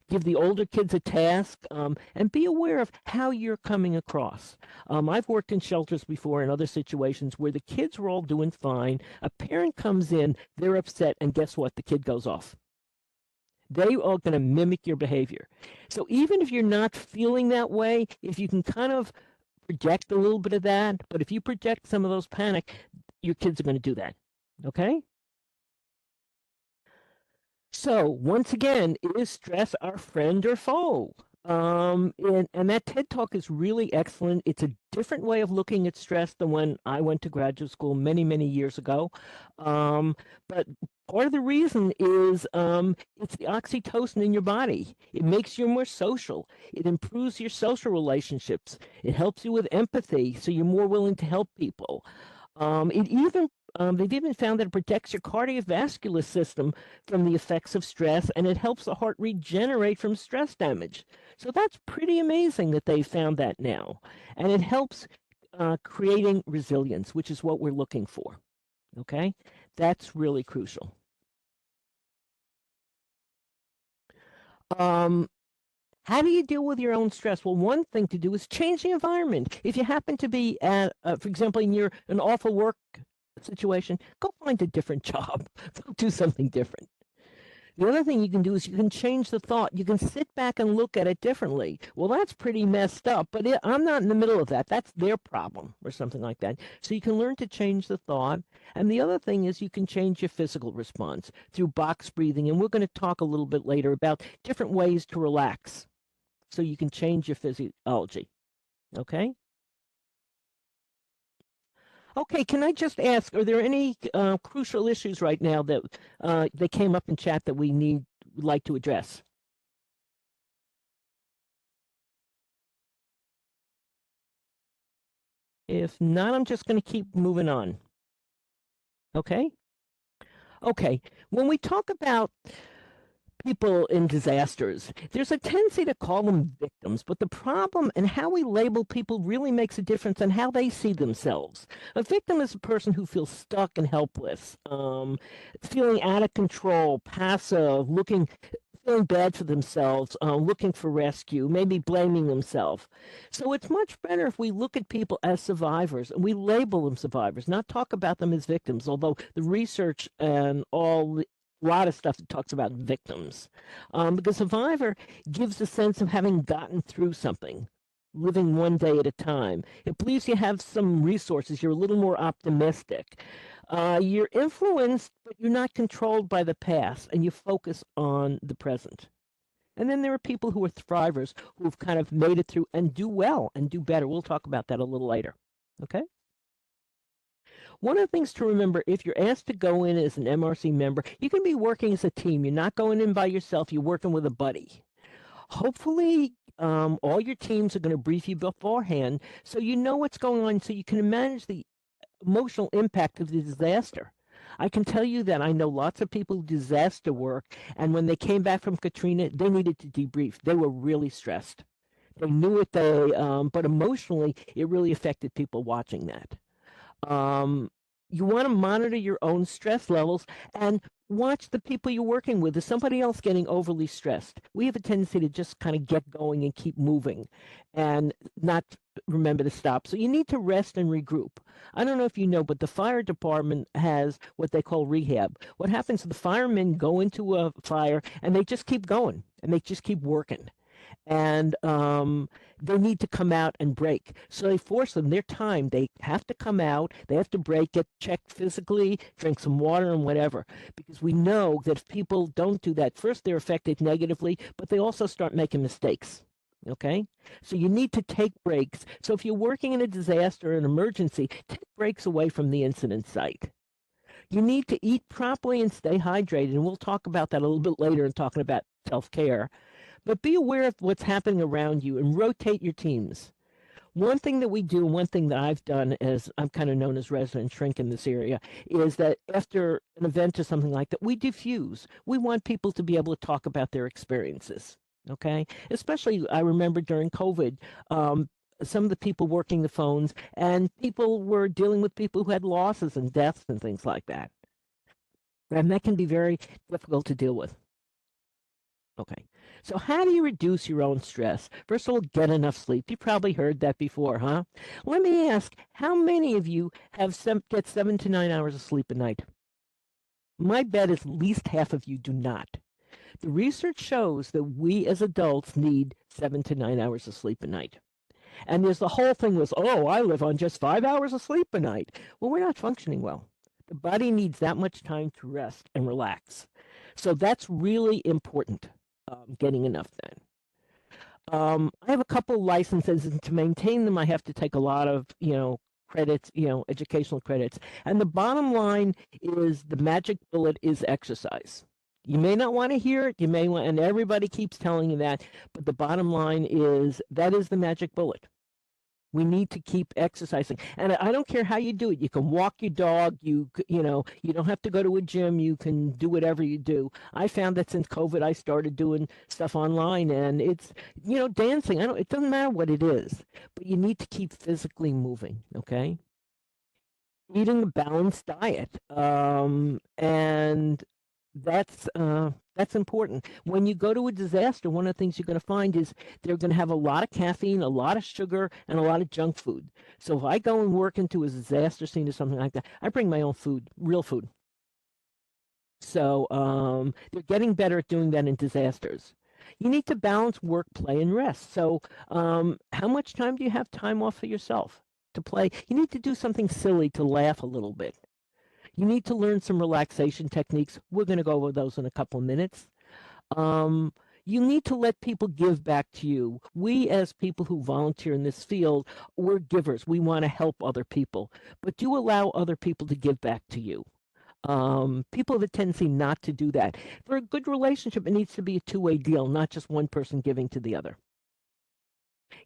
Give the older kids a task, and be aware of how you're coming across. I've worked in shelters before in other situations where the kids were all doing fine. A parent comes in, they're upset, and guess what? The kid goes off. They are going to mimic your behavior. So even if you're not feeling that way, if you can kind of project a little bit of that, but if you project some of those panic, your kids are going to do that. Okay? So once again, is stress our friend or foe? And that TED Talk is really excellent. It's a different way of looking at stress than when I went to graduate school many, many years ago. But part of the reason is it's the oxytocin in your body. It makes you more social. It improves your social relationships. It helps you with empathy, so you're more willing to help people. They've even found that it protects your cardiovascular system from the effects of stress, and it helps the heart regenerate from stress damage. So that's pretty amazing that they found that now. And it helps creating resilience, which is what we're looking for. Okay? That's really crucial. Um, how do you deal with your own stress? Well, one thing to do is change the environment. If you happen to be at, for example, in an awful work situation, go find a different job. Go do something different. The other thing you can do is you can change the thought. You can sit back and look at it differently. Well, that's pretty messed up, but I'm not in the middle of that. That's their problem or something like that. So you can learn to change the thought. And the other thing is you can change your physical response through box breathing. And we're going to talk a little bit later about different ways to relax so you can change your physiology. Okay? Okay, can I just ask, are there any crucial issues right now that came up in chat that would like to address? If not, I'm just going to keep moving on. Okay? Okay. When we talk about people in disasters, there's a tendency to call them victims, but the problem and how we label people really makes a difference in how they see themselves. A victim is a person who feels stuck and helpless, feeling out of control, passive, feeling bad for themselves, looking for rescue, maybe blaming themselves. So it's much better if we look at people as survivors and we label them survivors, not talk about them as victims, although the research and a lot of stuff that talks about victims. Because survivor gives a sense of having gotten through something, living one day at a time. It believes you have some resources, you're a little more optimistic. You're influenced, but you're not controlled by the past, and you focus on the present. And then there are people who are thrivers who've kind of made it through and do well and do better. We'll talk about that a little later. Okay? One of the things to remember, if you're asked to go in as an MRC member, you can be working as a team. You're not going in by yourself, you're working with a buddy. Hopefully, all your teams are going to brief you beforehand so you know what's going on so you can manage the emotional impact of the disaster. I can tell you that I know lots of people who disaster work, and when they came back from Katrina, they needed to debrief. They were really stressed. They knew it, but emotionally, it really affected people watching that. You want to monitor your own stress levels and watch the people you're working with. Is somebody else getting overly stressed? We have a tendency to just kind of get going and keep moving and not remember to stop. So you need to rest and regroup. I don't know if you know, but the fire department has what they call rehab. What happens is the firemen go into a fire and they just keep going and they just keep working and they need to come out and break. So they force them their time. They have to come out, they have to break, get checked physically, drink some water and whatever. Because we know that if people don't do that, first they're affected negatively, but they also start making mistakes. Okay? So you need to take breaks. So if you're working in a disaster or an emergency, take breaks away from the incident site. You need to eat properly and stay hydrated. And we'll talk about that a little bit later in talking about self-care. But be aware of what's happening around you and rotate your teams. One thing that we do, one thing that I've done, as I'm kind of known as resident shrink in this area, is that after an event or something like that, we diffuse. We want people to be able to talk about their experiences. Okay, especially I remember during COVID, some of the people working the phones and people were dealing with people who had losses and deaths and things like that, and that can be very difficult to deal with. Okay. So how do you reduce your own stress? First of all, get enough sleep. You probably heard that before, huh? Let me ask, how many of you get 7 to 9 hours of sleep a night? My bet is at least half of you do not. The research shows that we as adults need 7 to 9 hours of sleep a night. And there's the whole thing was, oh, I live on just 5 hours of sleep a night. Well, we're not functioning well. The body needs that much time to rest and relax. So that's really important, getting enough then. I have a couple licenses, and to maintain them, I have to take a lot of, credits, educational credits. And the bottom line is the magic bullet is exercise. You may not want to hear it, and everybody keeps telling you that, but the bottom line is that is the magic bullet. We need to keep exercising, and I don't care how you do it. You can walk your dog. You don't have to go to a gym. You can do whatever you do. I found that since COVID, I started doing stuff online, and it's dancing. It doesn't matter what it is, but you need to keep physically moving. Okay, eating a balanced diet, and that's important. When you go to a disaster, one of the things you're going to find is they're going to have a lot of caffeine, a lot of sugar, and a lot of junk food. So if I go and work into a disaster scene or something like that, I bring my own food, real food. So they're getting better at doing that in disasters. You need to balance work, play, and rest. So how much time do you have time off for yourself to play? You need to do something silly to laugh a little bit. You need to learn some relaxation techniques. We're going to go over those in a couple of minutes. You need to let people give back to you. We, as people who volunteer in this field, we're givers. We want to help other people. But do allow other people to give back to you. People have a tendency not to do that. For a good relationship, it needs to be a two-way deal, not just one person giving to the other.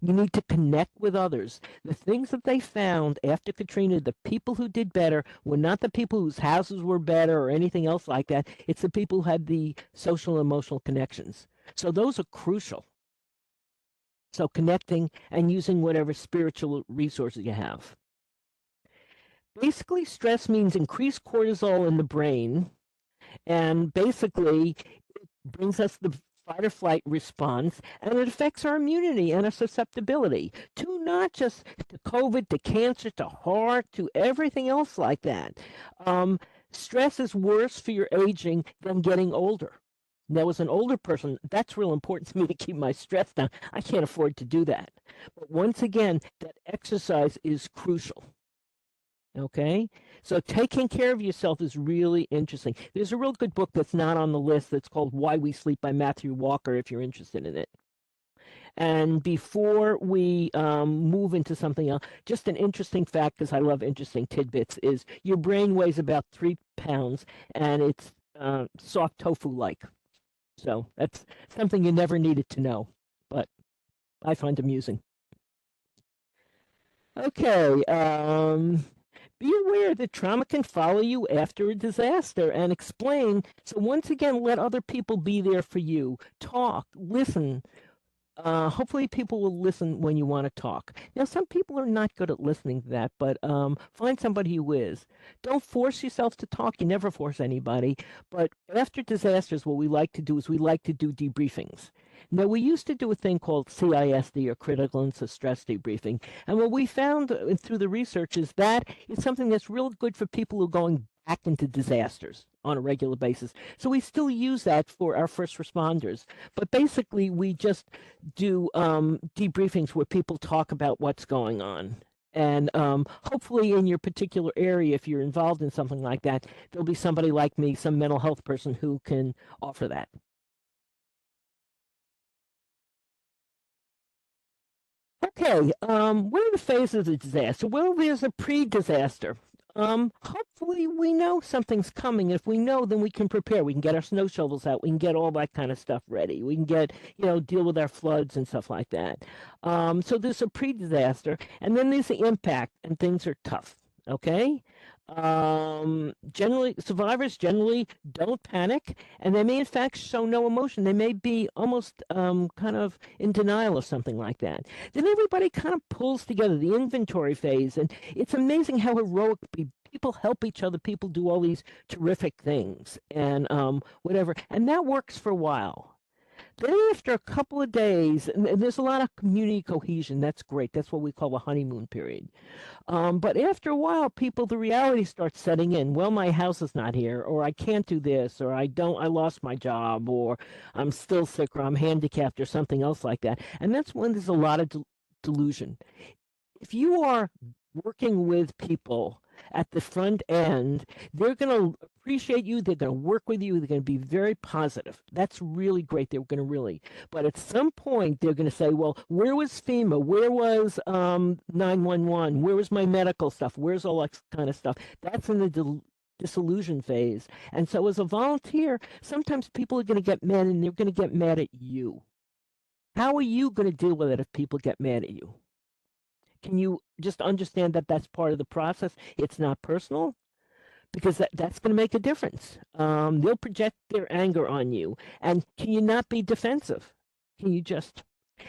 You need to connect with others. The things that they found after Katrina, the people who did better were not the people whose houses were better or anything else like that. It's the people who had the social and emotional connections. So those are crucial. So connecting and using whatever spiritual resources you have. Basically, stress means increased cortisol in the brain, and basically it brings us the fight or flight response, and it affects our immunity and our susceptibility to not just to COVID, to cancer, to heart, to everything else like that. Stress is worse for your aging than getting older. Now, as an older person, that's real important to me to keep my stress down. I can't afford to do that. But once again, that exercise is crucial. Okay, so taking care of yourself is really interesting. There's a real good book that's not on the list that's called Why We Sleep by Matthew Walker, if you're interested in it. And before we move into something else, just an interesting fact, because I love interesting tidbits, is your brain weighs about 3 pounds, and it's soft tofu-like. So that's something you never needed to know, but I find amusing. Okay, be aware that trauma can follow you after a disaster, and explain. So once again, let other people be there for you. Talk, listen. Hopefully people will listen when you want to talk. Now, some people are not good at listening to that, but find somebody who is. Don't force yourself to talk. You never force anybody. But after disasters, what we like to do is we like to do debriefings. Now, we used to do a thing called CISD, or critical incident stress debriefing. And what we found through the research is that it's something that's real good for people who are going back into disasters on a regular basis. So we still use that for our first responders. But basically, we just do debriefings where people talk about what's going on. And hopefully in your particular area, if you're involved in something like that, there'll be somebody like me, some mental health person who can offer that. Okay, what are the phases of disaster? Well, there's a pre-disaster. Hopefully we know something's coming. If we know, then we can prepare. We can get our snow shovels out. We can get all that kind of stuff ready. We can get, deal with our floods and stuff like that. So there's a pre-disaster, and then there's the impact, and things are tough. Okay. Generally, survivors generally don't panic, and they may in fact show no emotion. They may be almost kind of in denial or something like that. Then everybody kind of pulls together, the inventory phase, and it's amazing how heroic people help each other. People do all these terrific things and whatever, and that works for a while. Then after a couple of days, and there's a lot of community cohesion. That's great. That's what we call a honeymoon period. But after a while, the reality starts setting in. Well, my house is not here, or I can't do this, or I lost my job, or I'm still sick, or I'm handicapped, or something else like that. And that's when there's a lot of delusion. If you are working with people at the front end, they're going to appreciate you. They're going to work with you. They're going to be very positive. That's really great. They're going to really. But at some point, they're going to say, well, where was FEMA? Where was 911? Where was my medical stuff? Where's all that kind of stuff? That's in the disillusion phase. And so as a volunteer, sometimes people are going to get mad, and they're going to get mad at you. How are you going to deal with it if people get mad at you? Can you just understand that that's part of the process? It's not personal, because that's going to make a difference. They'll project their anger on you. And can you not be defensive? Can you just...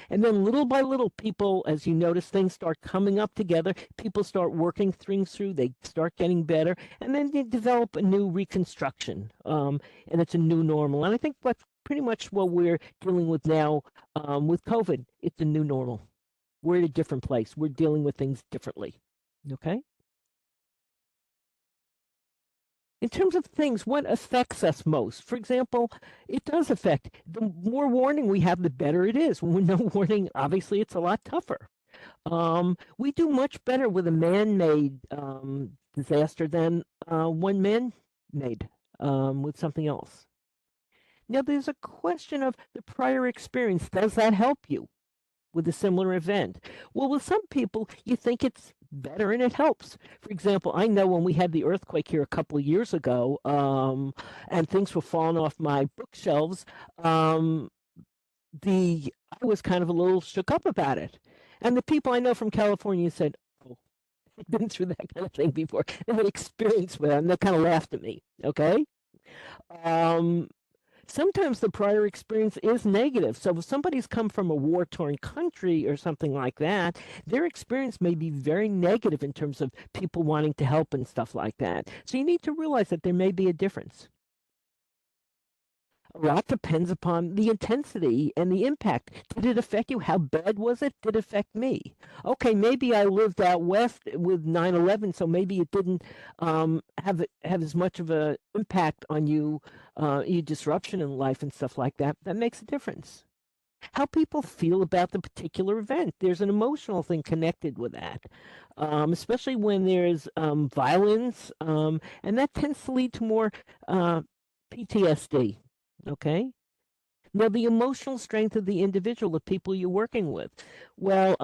And then little by little, people, as you notice, things start coming up together. People start working things through. They start getting better. And then they develop a new reconstruction. And it's a new normal. And I think that's pretty much what we're dealing with now with COVID. It's a new normal. We're at a different place. We're dealing with things differently. Okay? In terms of things, what affects us most? For example, it does affect. The more warning we have, the better it is. When no warning, obviously, it's a lot tougher. We do much better with a man-made disaster than one man-made with something else. Now, there's a question of the prior experience. Does that help you with a similar event? Well, with some people, you think it's better and it helps. For example, I know when we had the earthquake here a couple of years ago, and things were falling off my bookshelves, I was kind of a little shook up about it. And the people I know from California said, oh, I've been through that kind of thing before. They had experience with it, and they kind of laughed at me, okay? Sometimes the prior experience is negative. So if somebody's come from a war-torn country or something like that, their experience may be very negative in terms of people wanting to help and stuff like that. So you need to realize that there may be a difference. A lot depends upon the intensity and the impact. Did it affect you? How bad was it? Did it affect me? Okay, maybe I lived out west with 9/11, so maybe it didn't have as much of an impact on you, your disruption in life and stuff like that. That makes a difference. How people feel about the particular event. There's an emotional thing connected with that, especially when there's violence, and that tends to lead to more PTSD. Okay. Now, the emotional strength of the individual, the people you're working with. Well,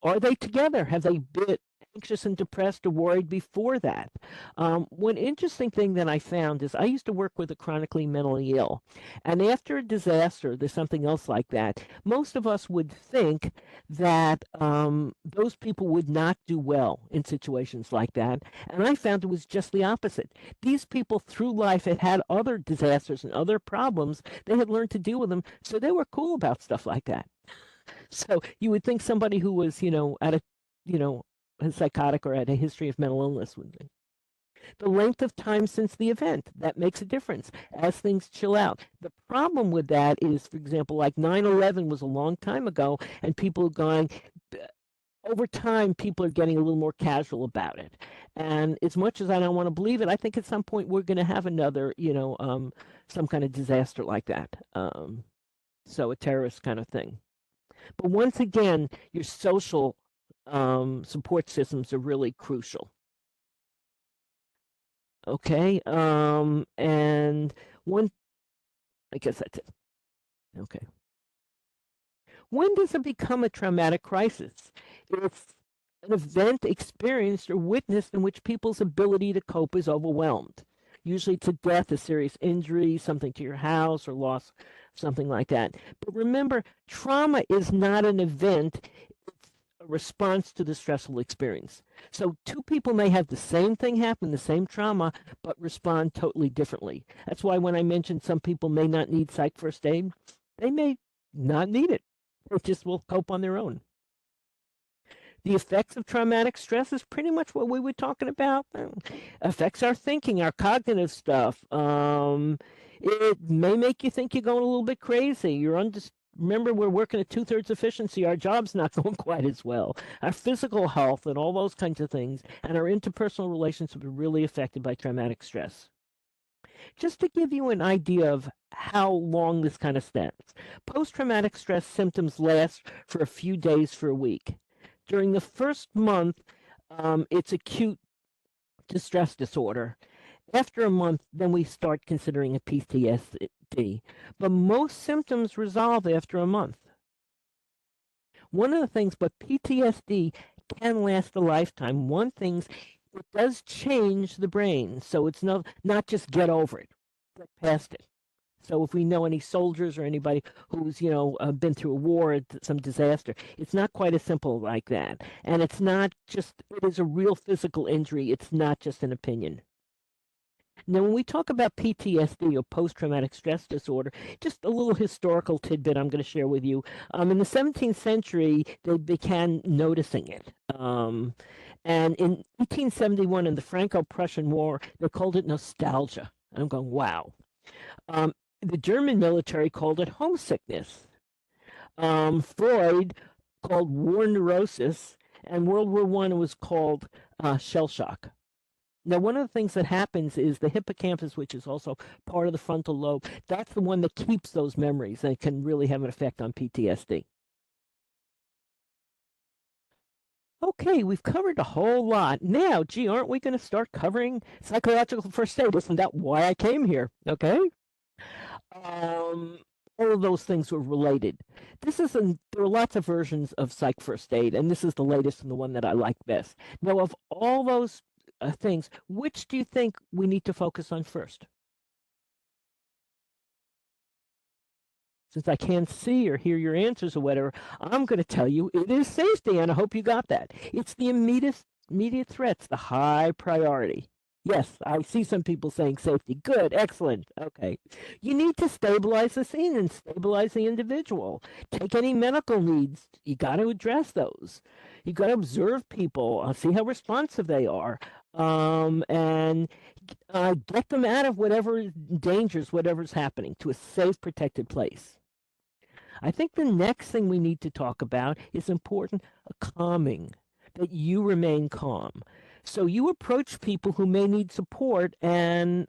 are they together? Have they been anxious and depressed or worried before that? One interesting thing that I found is I used to work with a chronically mentally ill. And after a disaster, there's something else like that, most of us would think that those people would not do well in situations like that. And I found it was just the opposite. These people through life had had other disasters and other problems. They had learned to deal with them. So they were cool about stuff like that. So you would think somebody who was, at a psychotic or had a history of mental illness would be. The length of time since the event, that makes a difference as things chill out. The problem with that is, for example, like 9/11 was a long time ago, and people are going, over time, people are getting a little more casual about it. And as much as I don't want to believe it, I think at some point we're going to have another, some kind of disaster like that. So a terrorist kind of thing. But once again, your social support systems are really crucial. Okay, and I guess that's it. Okay. When does it become a traumatic crisis? It's an event experienced or witnessed in which people's ability to cope is overwhelmed. Usually to death, a serious injury, something to your house, or loss, something like that. But remember, trauma is not an event, it's a response to the stressful experience. So two people may have the same thing happen, the same trauma, but respond totally differently. That's why when I mentioned some people may not need psych first aid, they may not need it. They just will cope on their own. The effects of traumatic stress is pretty much what we were talking about. Affects our thinking, our cognitive stuff. It may make you think you're going a little bit crazy. Remember, we're working at 2/3 efficiency. Our job's not going quite as well. Our physical health and all those kinds of things, and our interpersonal relationships are really affected by traumatic stress. Just to give you an idea of how long this kind of stands, post-traumatic stress symptoms last for a few days for a week. During the first month, it's acute distress disorder. After a month, then we start considering a PTSD. But most symptoms resolve after a month. One of the things, but PTSD can last a lifetime. One thing, it does change the brain. So it's not just get over it, get past it. So if we know any soldiers or anybody who's, been through a war, some disaster, it's not quite as simple like that. And it's not just, it is a real physical injury. It's not just an opinion. Now, when we talk about PTSD or post-traumatic stress disorder, just a little historical tidbit I'm going to share with you. In the 17th century, they began noticing it. And in 1871, in the Franco-Prussian War, they called it nostalgia. I'm going, wow. The German military called it homesickness. Freud called war neurosis, and World War I was called shell shock. Now, one of the things that happens is the hippocampus, which is also part of the frontal lobe, that's the one that keeps those memories, and it can really have an effect on PTSD. Okay, we've covered a whole lot. Now, gee, aren't we going to start covering psychological first aid? Isn't that why I came here? Okay. All of those things were related. There are lots of versions of psych first aid, and this is the latest and the one that I like best. Now, of all those things, which do you think we need to focus on first? Since I can't see or hear your answers or whatever, I'm going to tell you it is safety, and I hope you got that. It's the immediate threats, the high priority. Yes, I see some people saying safety. Good, excellent. Okay. You need to stabilize the scene and stabilize the individual. Take any medical needs. You got to address those. You got to observe people, see how responsive they are, and get them out of whatever dangers, whatever's happening, to a safe, protected place. I think the next thing we need to talk about is important, calming, that you remain calm. So you approach people who may need support and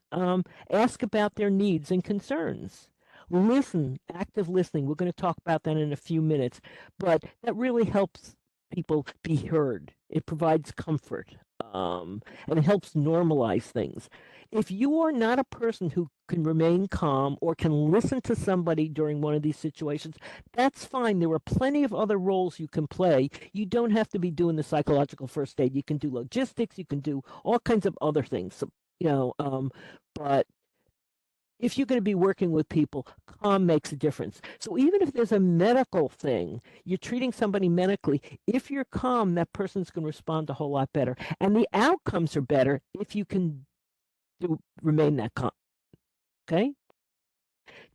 ask about their needs and concerns. Listen, active listening. We're going to talk about that in a few minutes, but that really helps people be heard. It provides comfort, and it helps normalize things. If you are not a person who can remain calm or can listen to somebody during one of these situations, that's fine. There are plenty of other roles you can play. You don't have to be doing the psychological first aid. You can do logistics. You can do all kinds of other things. But if you're going to be working with people, calm makes a difference. So even if there's a medical thing, you're treating somebody medically, if you're calm, that person's going to respond a whole lot better. And the outcomes are better if you can remain that calm. Okay?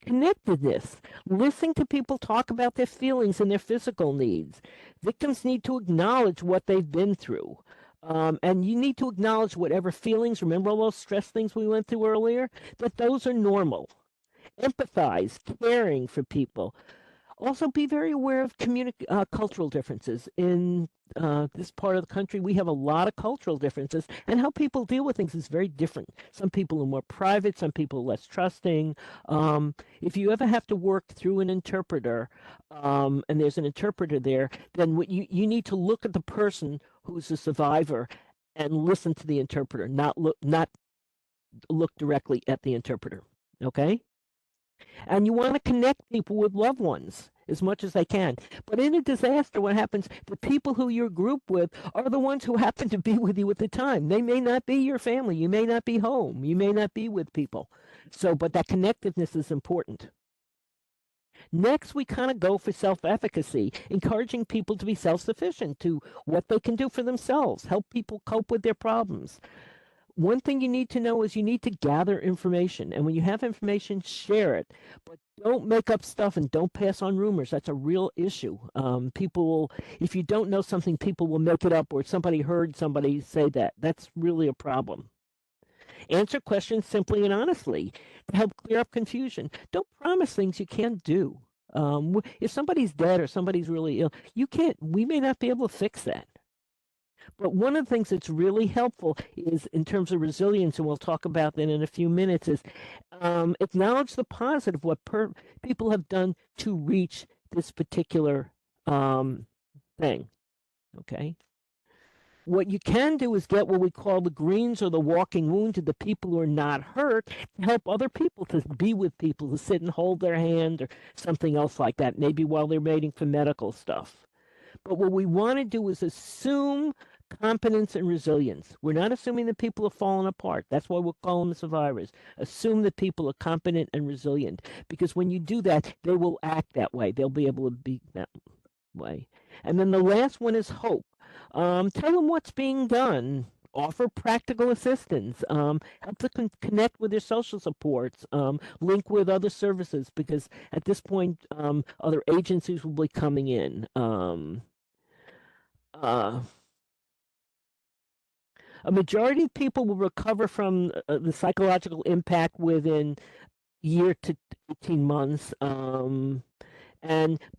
Connectedness. Listening to people talk about their feelings and their physical needs. Victims need to acknowledge what they've been through. And you need to acknowledge whatever feelings, remember all those stress things we went through earlier, that those are normal. Empathize, caring for people. Also, be very aware of cultural differences. In this part of the country, we have a lot of cultural differences, and how people deal with things is very different. Some people are more private, some people are less trusting. If you ever have to work through an interpreter, and there's an interpreter there, then you need to look at the person who's a survivor and listen to the interpreter, not look directly at the interpreter. Okay? And you want to connect people with loved ones as much as they can. But in a disaster, what happens, the people who you're grouped with are the ones who happen to be with you at the time. They may not be your family. You may not be home. You may not be with people. But that connectiveness is important. Next, we kind of go for self-efficacy, encouraging people to be self-sufficient, to what they can do for themselves, help people cope with their problems. One thing you need to know is you need to gather information. And when you have information, share it. But don't make up stuff and don't pass on rumors. That's a real issue. People will, if you don't know something, people will make it up, or somebody heard somebody say that. That's really a problem. Answer questions simply and honestly to help clear up confusion. Don't promise things you can't do. If somebody's dead or somebody's really ill, we may not be able to fix that. But one of the things that's really helpful is, in terms of resilience, and we'll talk about that in a few minutes, is acknowledge the positive, what people have done to reach this particular thing. Okay? What you can do is get what we call the greens or the walking wounded, the people who are not hurt, to help other people, to be with people, to sit and hold their hand or something else like that, maybe while they're waiting for medical stuff. But what we want to do is assume competence and resilience. We're not assuming that people are falling apart. That's why we're calling them survivors. Assume that people are competent and resilient, because when you do that, they will act that way. They'll be able to be that way. And then the last one is hope. Tell them what's being done. Offer practical assistance. Help to connect with their social supports. Link with other services, because at this point, other agencies will be coming in. A majority of people will recover from the psychological impact within year to 18 months. But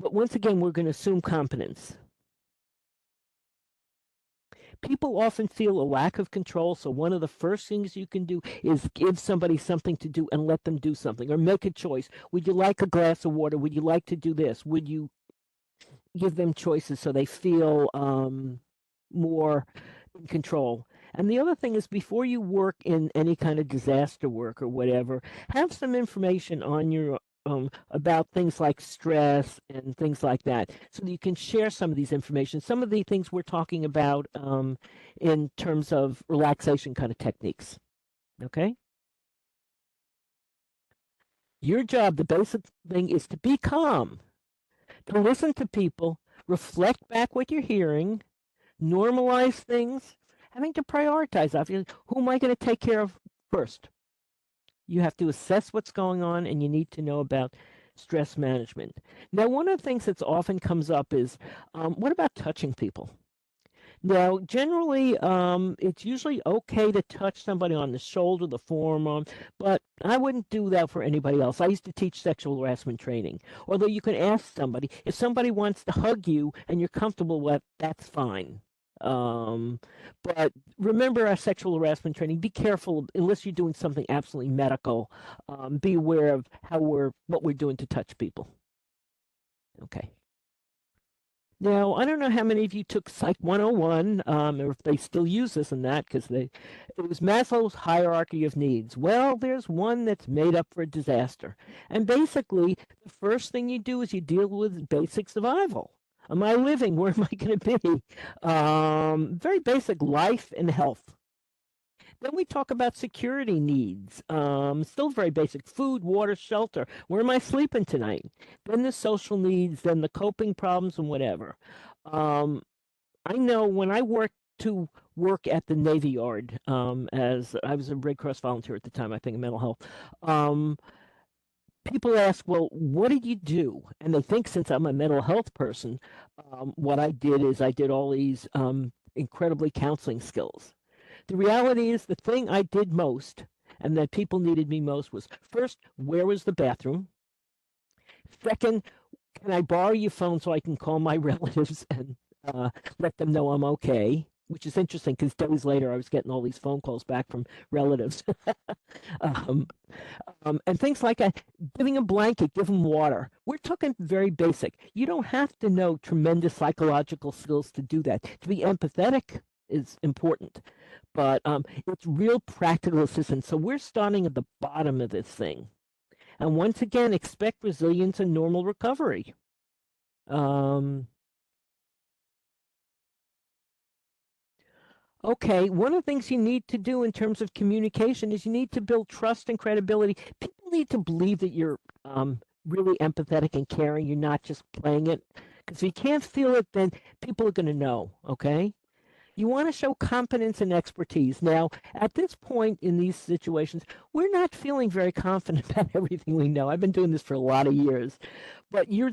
once again, we're going to assume competence. People often feel a lack of control, so one of the first things you can do is give somebody something to do and let them do something, or make a choice. Would you like a glass of water? Would you like to do this? Would you give them choices so they feel more in control? And the other thing is, before you work in any kind of disaster work or whatever, have some information on your about things like stress and things like that, so that you can share some of these information, some of the things we're talking about in terms of relaxation kind of techniques. Okay? Your job, the basic thing, is to be calm, to listen to people, reflect back what you're hearing, normalize things, having to prioritize. Who am I going to take care of first? You have to assess what's going on, and you need to know about stress management. Now, one of the things that often comes up is, what about touching people? Now, generally, it's usually okay to touch somebody on the shoulder, the forearm, but I wouldn't do that for anybody else. I used to teach sexual harassment training. Although you can ask somebody, if somebody wants to hug you and you're comfortable with, that's fine. But remember our sexual harassment training. Be careful, unless you're doing something absolutely medical. Be aware of what we're doing to touch people. Okay. Now, I don't know how many of you took Psych 101, or if they still use this and that, because it was Maslow's hierarchy of needs. Well, there's one that's made up for a disaster. And basically, the first thing you do is you deal with basic survival. Am I living? Where am I going to be? Very basic life and health. Then we talk about security needs. Still very basic: food, water, shelter. Where am I sleeping tonight? Then the social needs, then the coping problems, and whatever. I know when I work at the Navy Yard, as I was a Red Cross volunteer at the time, I think in mental health. People ask, well, what did you do? And they think, since I'm a mental health person, what I did is I did all these incredibly counseling skills. The reality is, the thing I did most and that people needed me most was, first, where was the bathroom? Second, can I borrow your phone so I can call my relatives and let them know I'm okay? Which is interesting, because days later I was getting all these phone calls back from relatives. And things like giving a blanket, give them water. We're talking very basic. You don't have to know tremendous psychological skills to do that. To be empathetic is important, but it's real practical assistance. So we're starting at the bottom of this thing. And once again, expect resilience and normal recovery. Okay, one of the things you need to do in terms of communication is you need to build trust and credibility. People need to believe that you're really empathetic and caring. You're not just playing it. Because if you can't feel it, then people are going to know, okay? You want to show competence and expertise. Now, at this point in these situations, we're not feeling very confident about everything we know. I've been doing this for a lot of years. But you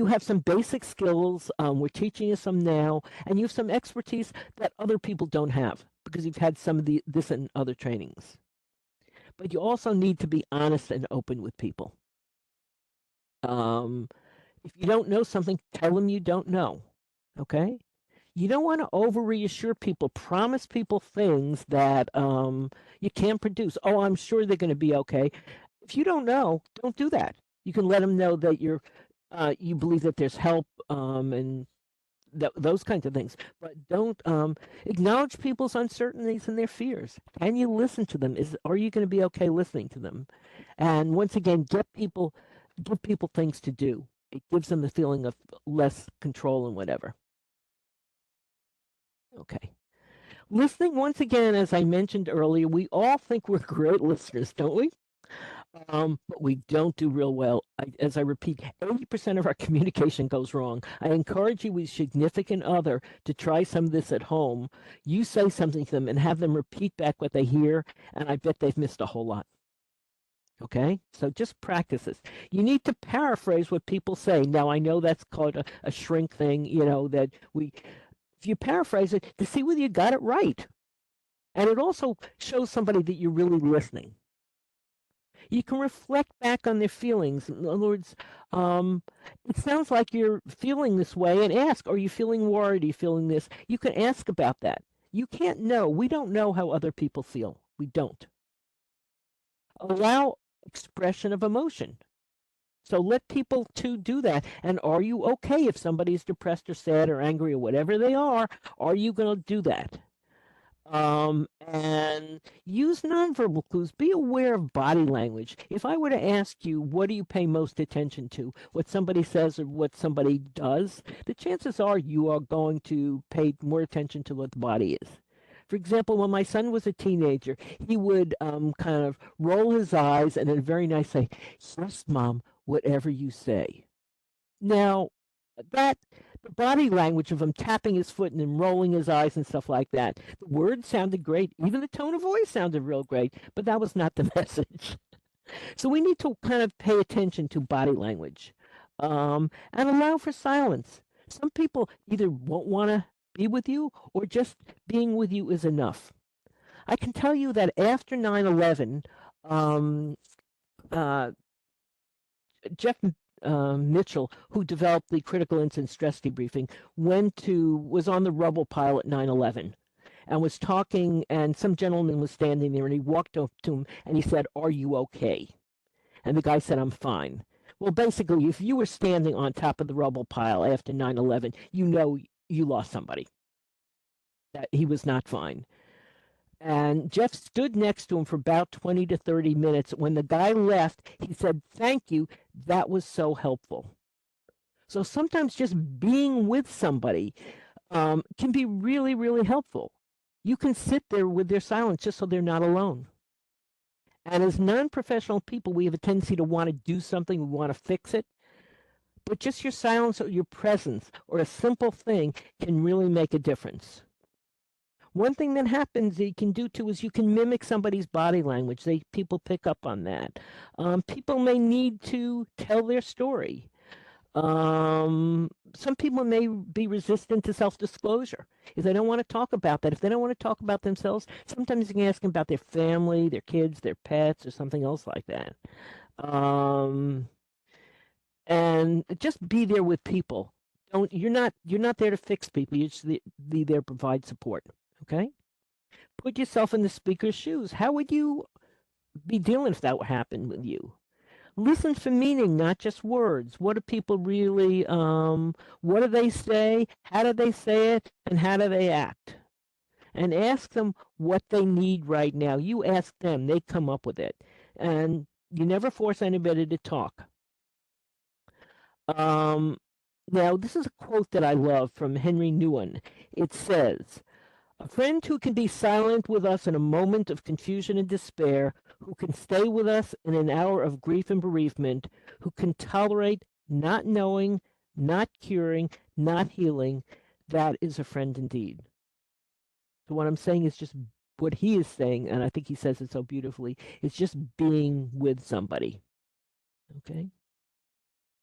have some basic skills. We're teaching you some now, and you have some expertise that other people don't have, because you've had some of this and other trainings. But you also need to be honest and open with people. If you don't know something, tell them you don't know. Okay? You don't want to over reassure people, promise people things that you can't produce. Oh, I'm sure they're going to be okay. If you don't know, don't do that. You can let them know that you believe that there's help and those kinds of things. But don't acknowledge people's uncertainties and their fears. Can you listen to them? Are you going to be okay listening to them? And once again, give people things to do. It gives them the feeling of less control and whatever. Okay. Listening, once again, as I mentioned earlier, we all think we're great listeners, don't we? But we don't do real well. As I repeat, 80% of our communication goes wrong. I encourage you with significant other to try some of this at home. You say something to them and have them repeat back what they hear, and I bet they've missed a whole lot. Okay, so just practice this. You need to paraphrase what people say. Now, I know that's called a shrink thing, that if you paraphrase it, to see whether you got it right. And it also shows somebody that you're really listening. You can reflect back on their feelings. In other words, it sounds like you're feeling this way, and ask, are you feeling worried? Are you feeling this? You can ask about that. You can't know. We don't know how other people feel. We don't. Allow expression of emotion. So let people too do that. And are you okay if somebody's depressed or sad or angry or whatever they are? Are you going to do that? And use nonverbal clues. Be aware of body language. If I were to ask you, what do you pay most attention to? What somebody says or what somebody does? The chances are you are going to pay more attention to what the body is. For example, when my son was a teenager, he would kind of roll his eyes and then very nice say, "Yes, Mom, whatever you say." Now, the body language of him tapping his foot and then rolling his eyes and stuff like that. The words sounded great. Even the tone of voice sounded real great, but that was not the message. So we need to kind of pay attention to body language and allow for silence. Some people either won't want to be with you or just being with you is enough. I can tell you that after 9/11, Jeff Mitchell, who developed the critical incident stress debriefing, was on the rubble pile at 9/11 and was talking, and some gentleman was standing there, and he walked up to him and he said, "Are you okay?" And the guy said, "I'm fine." Well, basically, if you were standing on top of the rubble pile after 9/11, you know you lost somebody. That he was not fine. And Jeff stood next to him for about 20 to 30 minutes. When the guy left, he said, "Thank you. That was so helpful." So sometimes just being with somebody can be really, really helpful. You can sit there with their silence just so they're not alone. And as non-professional people, we have a tendency to want to do something. We want to fix it. But just your silence or your presence or a simple thing can really make a difference. One thing that happens that you can do too is you can mimic somebody's body language. People pick up on that. People may need to tell their story. Some people may be resistant to self-disclosure if they don't want to talk about that. If they don't want to talk about themselves, sometimes you can ask them about their family, their kids, their pets, or something else like that. And just be there with people. You're not there to fix people. You're just be there to provide support. Okay? Put yourself in the speaker's shoes. How would you be dealing if that happened with you? Listen for meaning, not just words. What do people really, what do they say? How do they say it? And how do they act? And ask them what they need right now. You ask them, they come up with it. And you never force anybody to talk. Now, this is a quote that I love from Henry Nouwen. It says, "A friend who can be silent with us in a moment of confusion and despair, who can stay with us in an hour of grief and bereavement, who can tolerate not knowing, not curing, not healing, that is a friend indeed." So what I'm saying is just what he is saying, and I think he says it so beautifully, it's just being with somebody. Okay?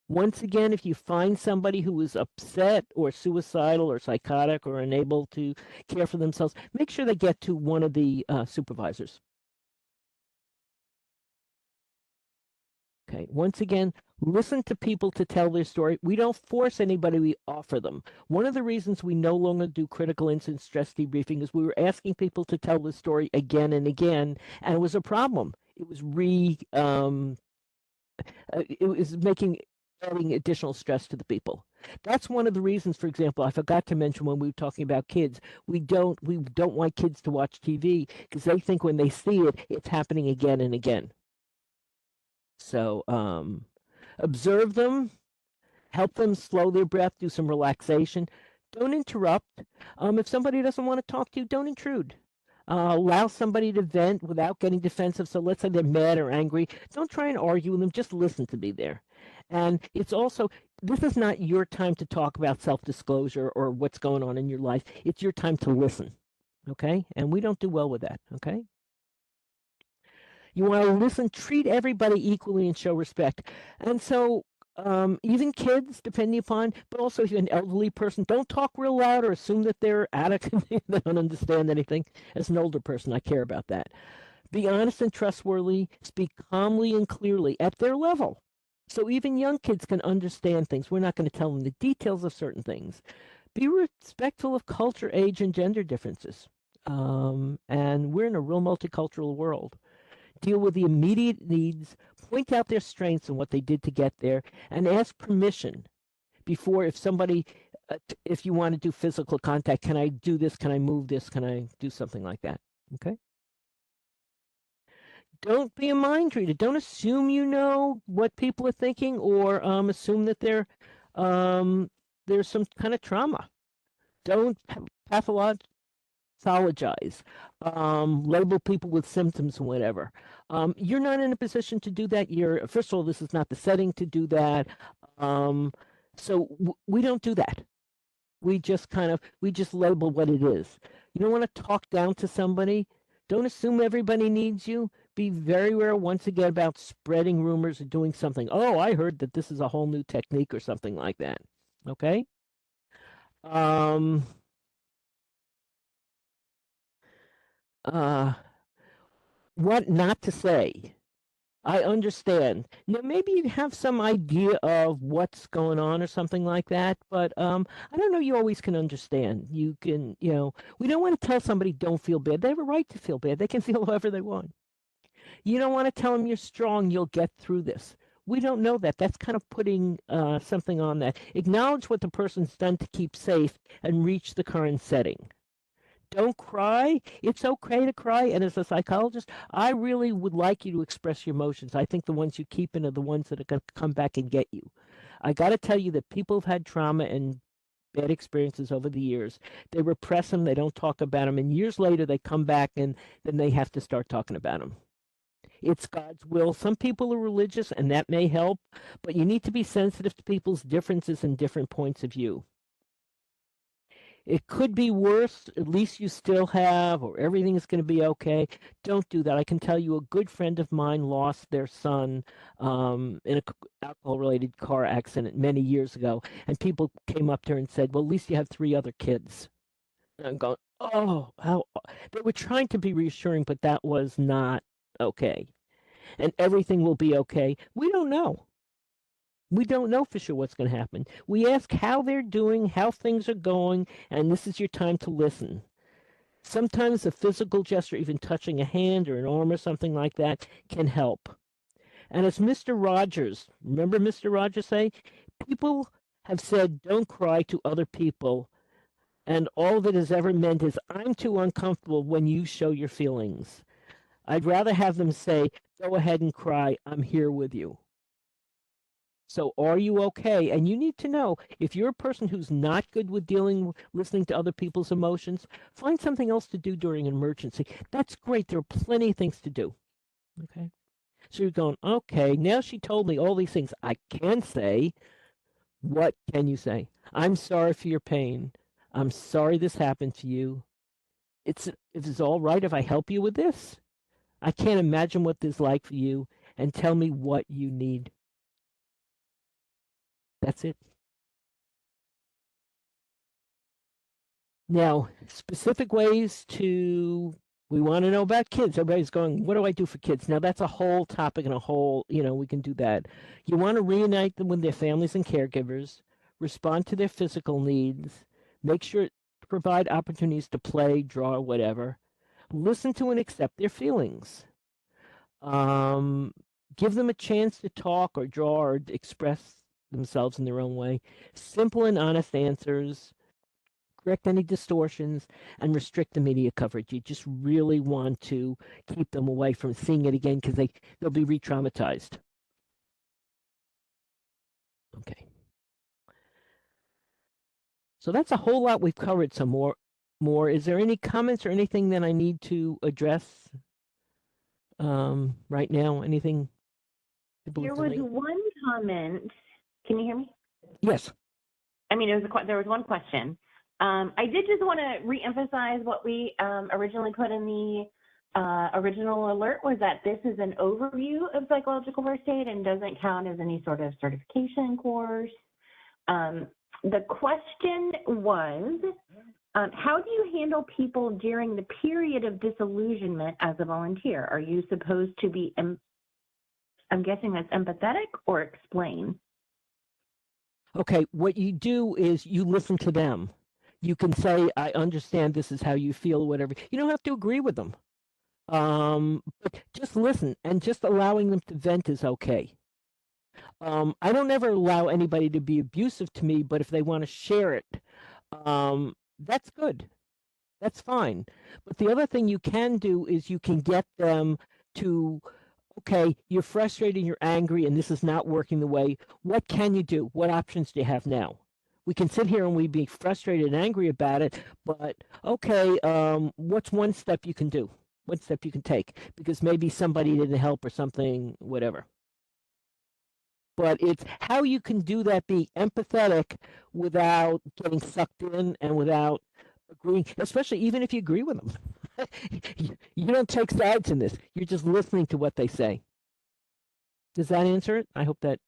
Once again, if you find somebody who is upset or suicidal or psychotic or unable to care for themselves, make sure they get to one of the supervisors. Okay, once again, listen to people to tell their story. We don't force anybody, we offer them. One of the reasons we no longer do critical incident stress debriefing is we were asking people to tell the story again and again, and it was a problem. It was adding additional stress to the people. That's one of the reasons, for example, I forgot to mention when we were talking about kids, we don't want kids to watch TV because they think when they see it, it's happening again and again. So observe them, help them slow their breath, do some relaxation. Don't interrupt. If somebody doesn't want to talk to you, don't intrude. Allow somebody to vent without getting defensive. So let's say they're mad or angry. Don't try and argue with them. Just listen to be there. And it's also, this is not your time to talk about self-disclosure or what's going on in your life. It's your time to listen. Okay? And we don't do well with that. Okay? You want to listen, treat everybody equally, and show respect. And so, even kids, depending upon, but also if you're an elderly person, don't talk real loud or assume that they're out of they don't understand anything. As an older person, I care about that. Be honest and trustworthy. Speak calmly and clearly at their level. So even young kids can understand things. We're not going to tell them the details of certain things. Be respectful of culture, age, and gender differences. And we're in a real multicultural world. Deal with the immediate needs, point out their strengths and what they did to get there, and ask permission before if you want to do physical contact, can I do this? Can I move this? Can I do something like that? Okay. Don't be a mind reader. Don't assume you know what people are thinking or assume that there's some kind of trauma. Don't pathologize, label people with symptoms and whatever. You're not in a position to do that. First of all, this is not the setting to do that. So we don't do that. We just label what it is. You don't want to talk down to somebody. Don't assume everybody needs you. Be very aware once again about spreading rumors or doing something. Oh, I heard that this is a whole new technique or something like that. Okay? Um, what not to say. I understand. Now, maybe you have some idea of what's going on or something like that, but I don't know. You always can understand. You can, we don't want to tell somebody don't feel bad. They have a right to feel bad. They can feel however they want. You don't want to tell them you're strong. You'll get through this. We don't know that. That's kind of putting something on that. Acknowledge what the person's done to keep safe and reach the current setting. Don't cry. It's okay to cry. And as a psychologist, I really would like you to express your emotions. I think the ones you keep in are the ones that are going to come back and get you. I got to tell you that people have had trauma and bad experiences over the years. They repress them. They don't talk about them. And years later, they come back and then they have to start talking about them. It's God's will. Some people are religious, and that may help, but you need to be sensitive to people's differences and different points of view. It could be worse. At least you still have, or everything is going to be okay. Don't do that. I can tell you a good friend of mine lost their son in an alcohol-related car accident many years ago, and people came up to her and said, well, at least you have 3 other kids. And I'm going, oh, how? They were trying to be reassuring, but that was not okay. And everything will be okay. We don't know. We don't know for sure what's going to happen. We ask how they're doing, how things are going, and this is your time to listen. Sometimes a physical gesture, even touching a hand or an arm or something like that, can help. And as Mr. Rogers, remember Mr. Rogers say, people have said, don't cry to other people, and all that has ever meant is, I'm too uncomfortable when you show your feelings. I'd rather have them say, go ahead and cry, I'm here with you. So are you okay? And you need to know if you're a person who's not good with listening to other people's emotions, find something else to do during an emergency. That's great. There are plenty of things to do. Okay. So you're going, okay, now she told me all these things I can say. What can you say? I'm sorry for your pain. I'm sorry this happened to you. It's all right if I help you with this. I can't imagine what this is like for you, and tell me what you need. That's it. Now, specific ways we want to know about kids. Everybody's going, what do I do for kids? Now, that's a whole topic and we can do that. You want to reunite them with their families and caregivers, respond to their physical needs, make sure to provide opportunities to play, draw, whatever. Listen to and accept their feelings. Give them a chance to talk or draw or express themselves in their own way. Simple and honest answers, correct any distortions, and restrict the media coverage. You just really want to keep them away from seeing it again because they'll be re-traumatized. Okay. So that's a whole lot we've covered. Some more. Is there any comments or anything that I need to address right now? Anything? There was one comment. Can you hear me? Yes. I mean, there was one question. I did just want to reemphasize what we originally put in the original alert, was that this is an overview of psychological first aid and doesn't count as any sort of certification course. The question was, how do you handle people during the period of disillusionment as a volunteer? Are you supposed to be, I'm guessing that's empathetic, or explain? Okay, what you do is you listen to them. You can say, I understand this is how you feel, or whatever. You don't have to agree with them. But just listen, and just allowing them to vent is okay. I don't ever allow anybody to be abusive to me, but if they want to share it, that's good. That's fine. But the other thing you can do is you can get them to, okay, you're frustrated, you're angry, and this is not working the way. What can you do? What options do you have now? We can sit here and we be frustrated and angry about it, but okay, what's one step you can do? One step you can take? Because maybe somebody didn't help or something, whatever. But it's how you can do that, be empathetic without getting sucked in and without agreeing, especially even if you agree with them. You don't take sides in this. You're just listening to what they say. Does that answer it? I hope that.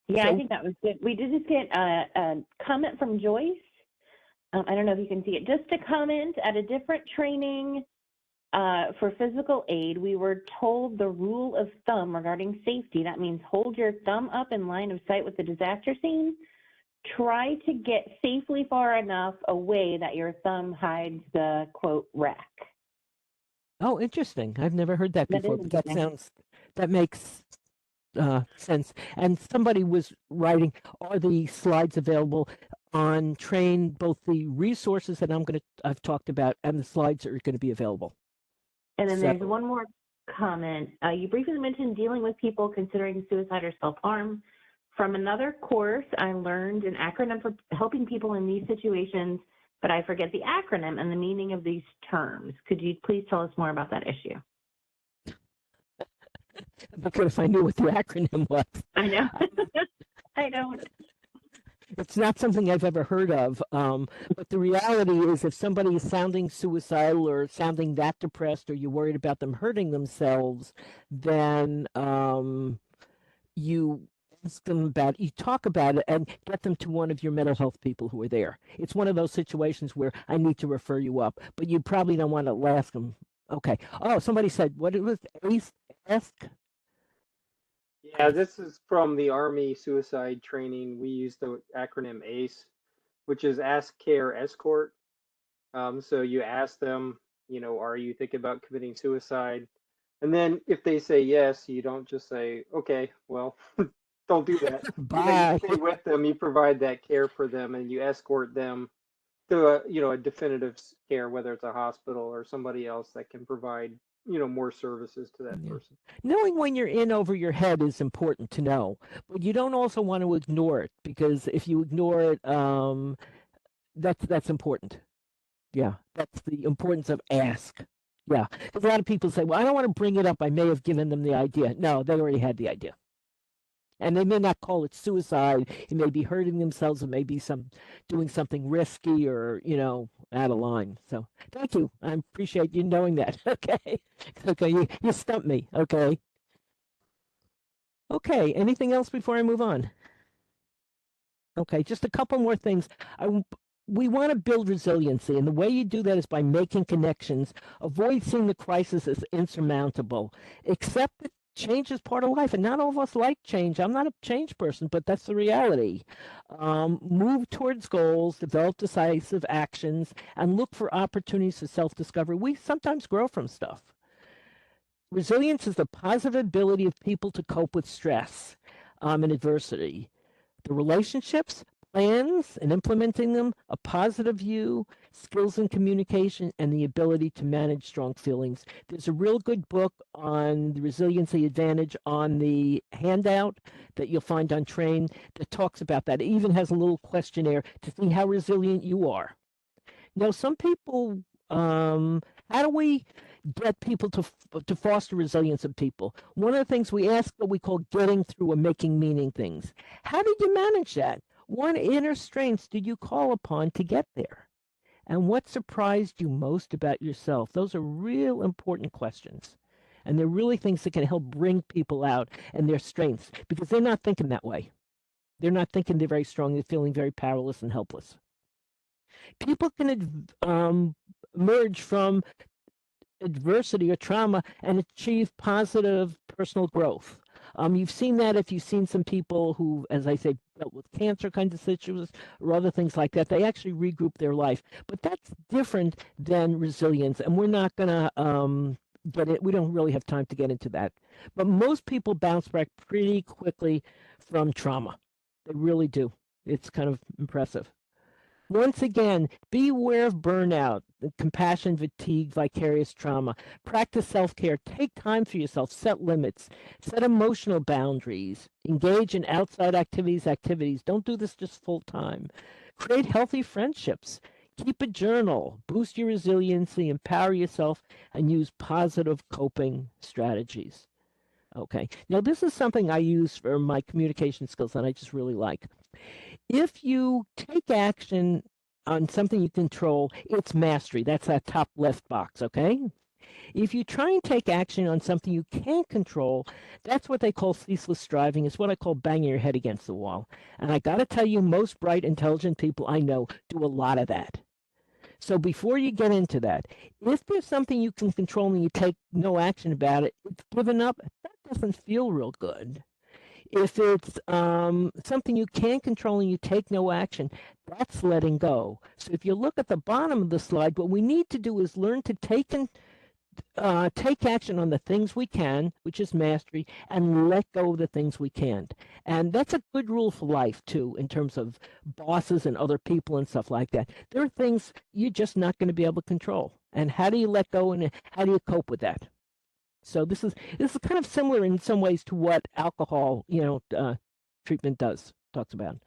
Yeah, I think that was good. We did just get a comment from Joyce. I don't know if you can see it. Just a comment at a different training for physical aid, we were told the rule of thumb regarding safety. That means hold your thumb up in line of sight with the disaster scene. Try to get safely far enough away that your thumb hides the, quote, wreck. Oh, interesting. I've never heard that before, but that makes sense. And somebody was writing, are the slides available on Train, both the resources that I've talked about and the slides that are going to be available? And then there's one more comment. You briefly mentioned dealing with people considering suicide or self-harm. From another course, I learned an acronym for helping people in these situations, but I forget the acronym and the meaning of these terms. Could you please tell us more about that issue? Because if I knew what the acronym was. I know. I don't. It's not something I've ever heard of, but the reality is if somebody is sounding suicidal or sounding that depressed or you're worried about them hurting themselves, then you ask them about, you talk about it and get them to one of your mental health people who are there. It's one of those situations where I need to refer you up, but you probably don't want to ask them. Okay. Oh, somebody said, what it was, ask? Yeah, this is from the Army suicide training. We use the acronym ACE, which is Ask, Care, Escort. So you ask them, are you thinking about committing suicide? And then if they say yes, you don't just say, okay, well, don't do that. Bye. You stay with them, you provide that care for them, and you escort them to a definitive care, whether it's a hospital or somebody else that can provide more services to that person. Knowing when you're in over your head is important to know, but you don't also want to ignore it, because if you ignore it, that's important. Yeah, that's the importance of ask. Yeah, because a lot of people say, well, I don't want to bring it up. I may have given them the idea. No, they already had the idea. And they may not call it suicide. It may be hurting themselves. It may be doing something risky or, out of line. So thank you. I appreciate you knowing that. Okay. Okay. You stumped me. Okay. Okay. Anything else before I move on? Okay. Just a couple more things. We want to build resiliency, and the way you do that is by making connections. Avoid seeing the crisis as insurmountable. Accept that change is part of life, and not all of us like change. I'm not a change person, but that's the reality. Move towards goals, develop decisive actions, and look for opportunities for self-discovery. We sometimes grow from stuff. Resilience is the positive ability of people to cope with stress and adversity. The relationships, plans, and implementing them, a positive view, skills in communication, and the ability to manage strong feelings. There's a real good book on the resiliency advantage on the handout that you'll find on Train that talks about that. It even has a little questionnaire to see how resilient you are. Now, some people, how do we get people to foster resilience of people? One of the things we ask what we call getting through or making meaning things. How did you manage that? What inner strengths did you call upon to get there? And what surprised you most about yourself? Those are real important questions. And they're really things that can help bring people out and their strengths because they're not thinking that way. They're not thinking they're very strong. They're feeling very powerless and helpless. People can emerge from adversity or trauma and achieve positive personal growth. You've seen that if you've seen some people who, as I say, dealt with cancer kinds of situations or other things like that, they actually regroup their life. But that's different than resilience, and we're not going to get it. We don't really have time to get into that. But most people bounce back pretty quickly from trauma. They really do. It's kind of impressive. Once again, be aware of burnout, compassion, fatigue, vicarious trauma. Practice self-care. Take time for yourself. Set limits. Set emotional boundaries. Engage in outside activities. Don't do this just full time. Create healthy friendships. Keep a journal. Boost your resiliency. Empower yourself and use positive coping strategies. Okay. Now, this is something I use for my communication skills and I just really like. If you take action on something you control, it's mastery. That's that top left box, okay? If you try and take action on something you can't control, that's what they call ceaseless striving. It's what I call banging your head against the wall. And I got to tell you, most bright, intelligent people I know do a lot of that. So before you get into that, if there's something you can control and you take no action about it, it's given up. That doesn't feel real good. If it's something you can't control and you take no action, that's letting go. So if you look at the bottom of the slide, what we need to do is learn to take action on the things we can, which is mastery, and let go of the things we can't. And that's a good rule for life, too, in terms of bosses and other people and stuff like that. There are things you're just not going to be able to control. And how do you let go and how do you cope with that? So this is kind of similar in some ways to what alcohol, treatment talks about.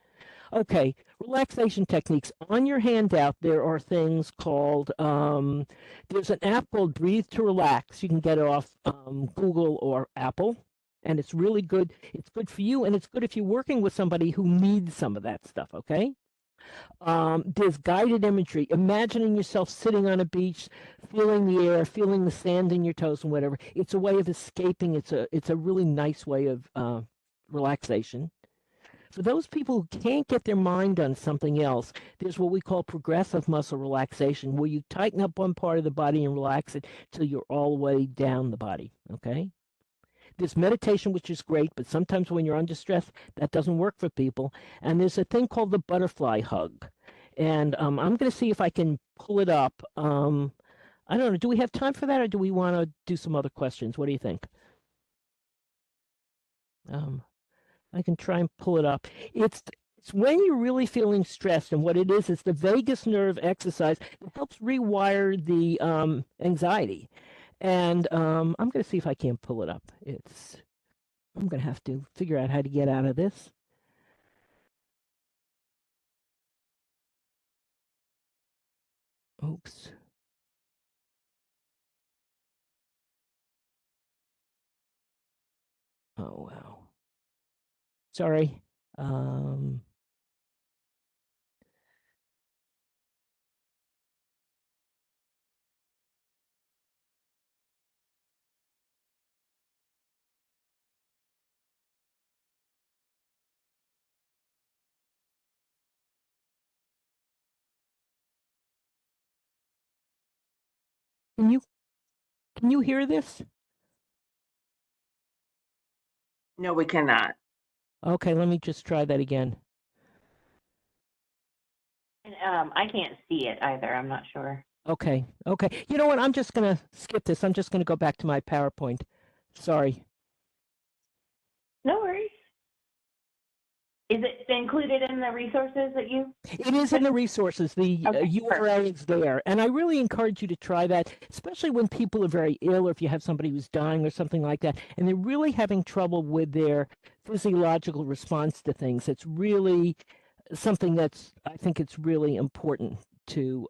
Okay, relaxation techniques. On your handout, there are things called, there's an app called Breathe to Relax. You can get it off Google or Apple, and it's really good. It's good for you, and it's good if you're working with somebody who needs some of that stuff, okay? There's guided imagery, imagining yourself sitting on a beach, feeling the air, feeling the sand in your toes and whatever. It's a way of escaping. It's a really nice way of relaxation. For those people who can't get their mind on something else, there's what we call progressive muscle relaxation, where you tighten up one part of the body and relax it till you're all the way down the body, okay? There's meditation, which is great, but sometimes when you're under stress, that doesn't work for people. And there's a thing called the butterfly hug. And I'm going to see if I can pull it up. I don't know. Do we have time for that, or do we want to do some other questions? What do you think? I can try and pull it up. It's when you're really feeling stressed, and what it is the vagus nerve exercise that helps rewire the anxiety. And I'm going to see if I can pull it up. I'm going to have to figure out how to get out of this. Oops. Oh, wow. Sorry. Can you hear this? No, we cannot. Okay, let me just try that again. And I can't see it either. I'm not sure. Okay. You know what? I'm just going to skip this. I'm just going to go back to my PowerPoint. Sorry. No worries. Is it included in the resources that you? It is in the resources. The Okay, URL is there. And I really encourage you to try that, especially when people are very ill or if you have somebody who's dying or something like that, and they're really having trouble with their physiological response to things. It's really something I think it's really important to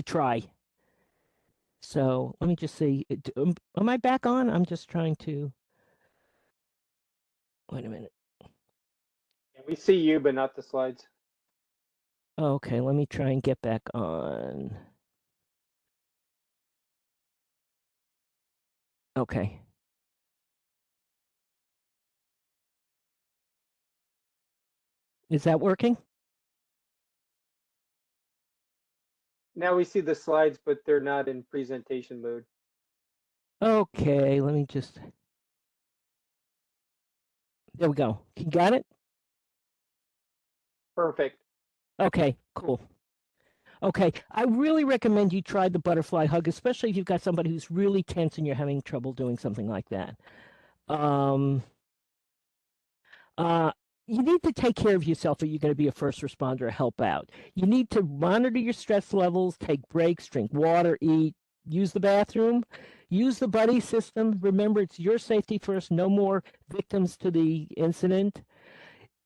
try. So let me just see. Am I back on? I'm just trying to. Wait a minute. We see you, but not the slides. Okay, let me try and get back on. Okay. Is that working? Now we see the slides, but they're not in presentation mode. Okay, let me just. There we go. You got it? Perfect. Okay, cool. Okay, I really recommend you try the butterfly hug, especially if you've got somebody who's really tense and you're having trouble doing something like that. Um, you need to take care of yourself if you're going to be a first responder or help out. You need to monitor your stress levels, take breaks, drink water, eat, use the bathroom, use the buddy system. Remember, it's your safety first, no more victims to the incident.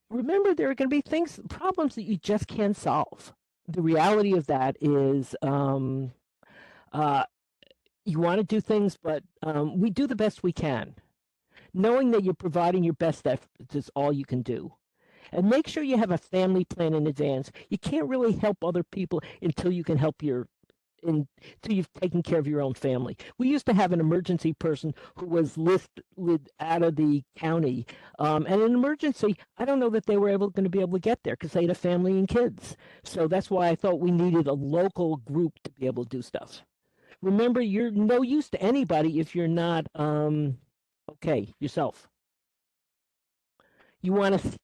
Remember, there are going to be problems that you just can't solve. The reality of that is you want to do things, but we do the best we can. Knowing that you're providing your best effort is all you can do. And make sure you have a family plan in advance. You can't really help other people until you can help until you've taken care of your own family. We used to have an emergency person who was listed out of the county. And in an emergency, I don't know that they were going to be able to get there because they had a family and kids. So that's why I thought we needed a local group to be able to do stuff. Remember, you're no use to anybody if you're not okay yourself. You want to.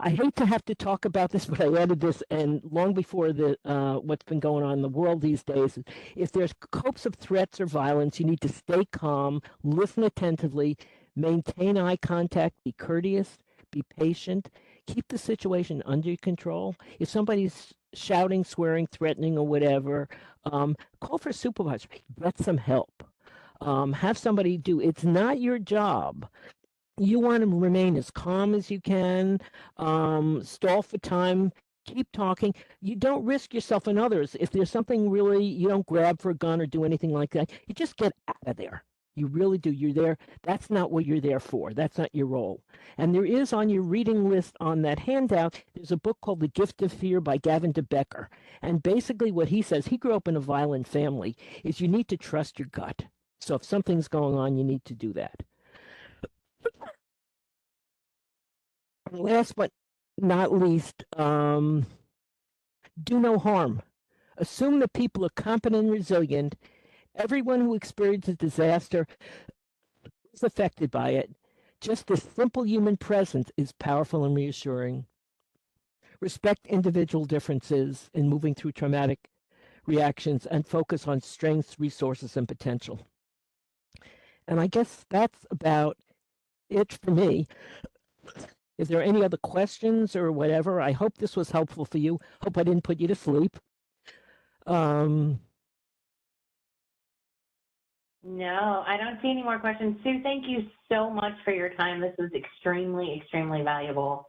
I hate to have to talk about this, but I added this, and long before the what's been going on in the world these days, if there's hopes of threats or violence, you need to stay calm, listen attentively, maintain eye contact, be courteous, be patient, keep the situation under control. If somebody's shouting, swearing, threatening, or whatever, call for a supervisor, get some help. Have somebody do. It's not your job. You want to remain as calm as you can, stall for time, keep talking. You don't risk yourself and others. If there's something really, you don't grab for a gun or do anything like that. You just get out of there. You really do. You're there. That's not what you're there for. That's not your role. And there is on your reading list on that handout, there's a book called The Gift of Fear by Gavin de Becker. And basically what he says, he grew up in a violent family, is you need to trust your gut. So if something's going on, you need to do that. Last but not least, do no harm. Assume that people are competent and resilient. Everyone who experiences disaster is affected by it. Just the simple human presence is powerful and reassuring. Respect individual differences in moving through traumatic reactions and focus on strengths, resources, and potential. And I guess that's about it for me. If there are any other questions or whatever, I hope this was helpful for you. Hope I didn't put you to sleep. No, I don't see any more questions. Sue, thank you so much for your time. This was extremely, extremely valuable.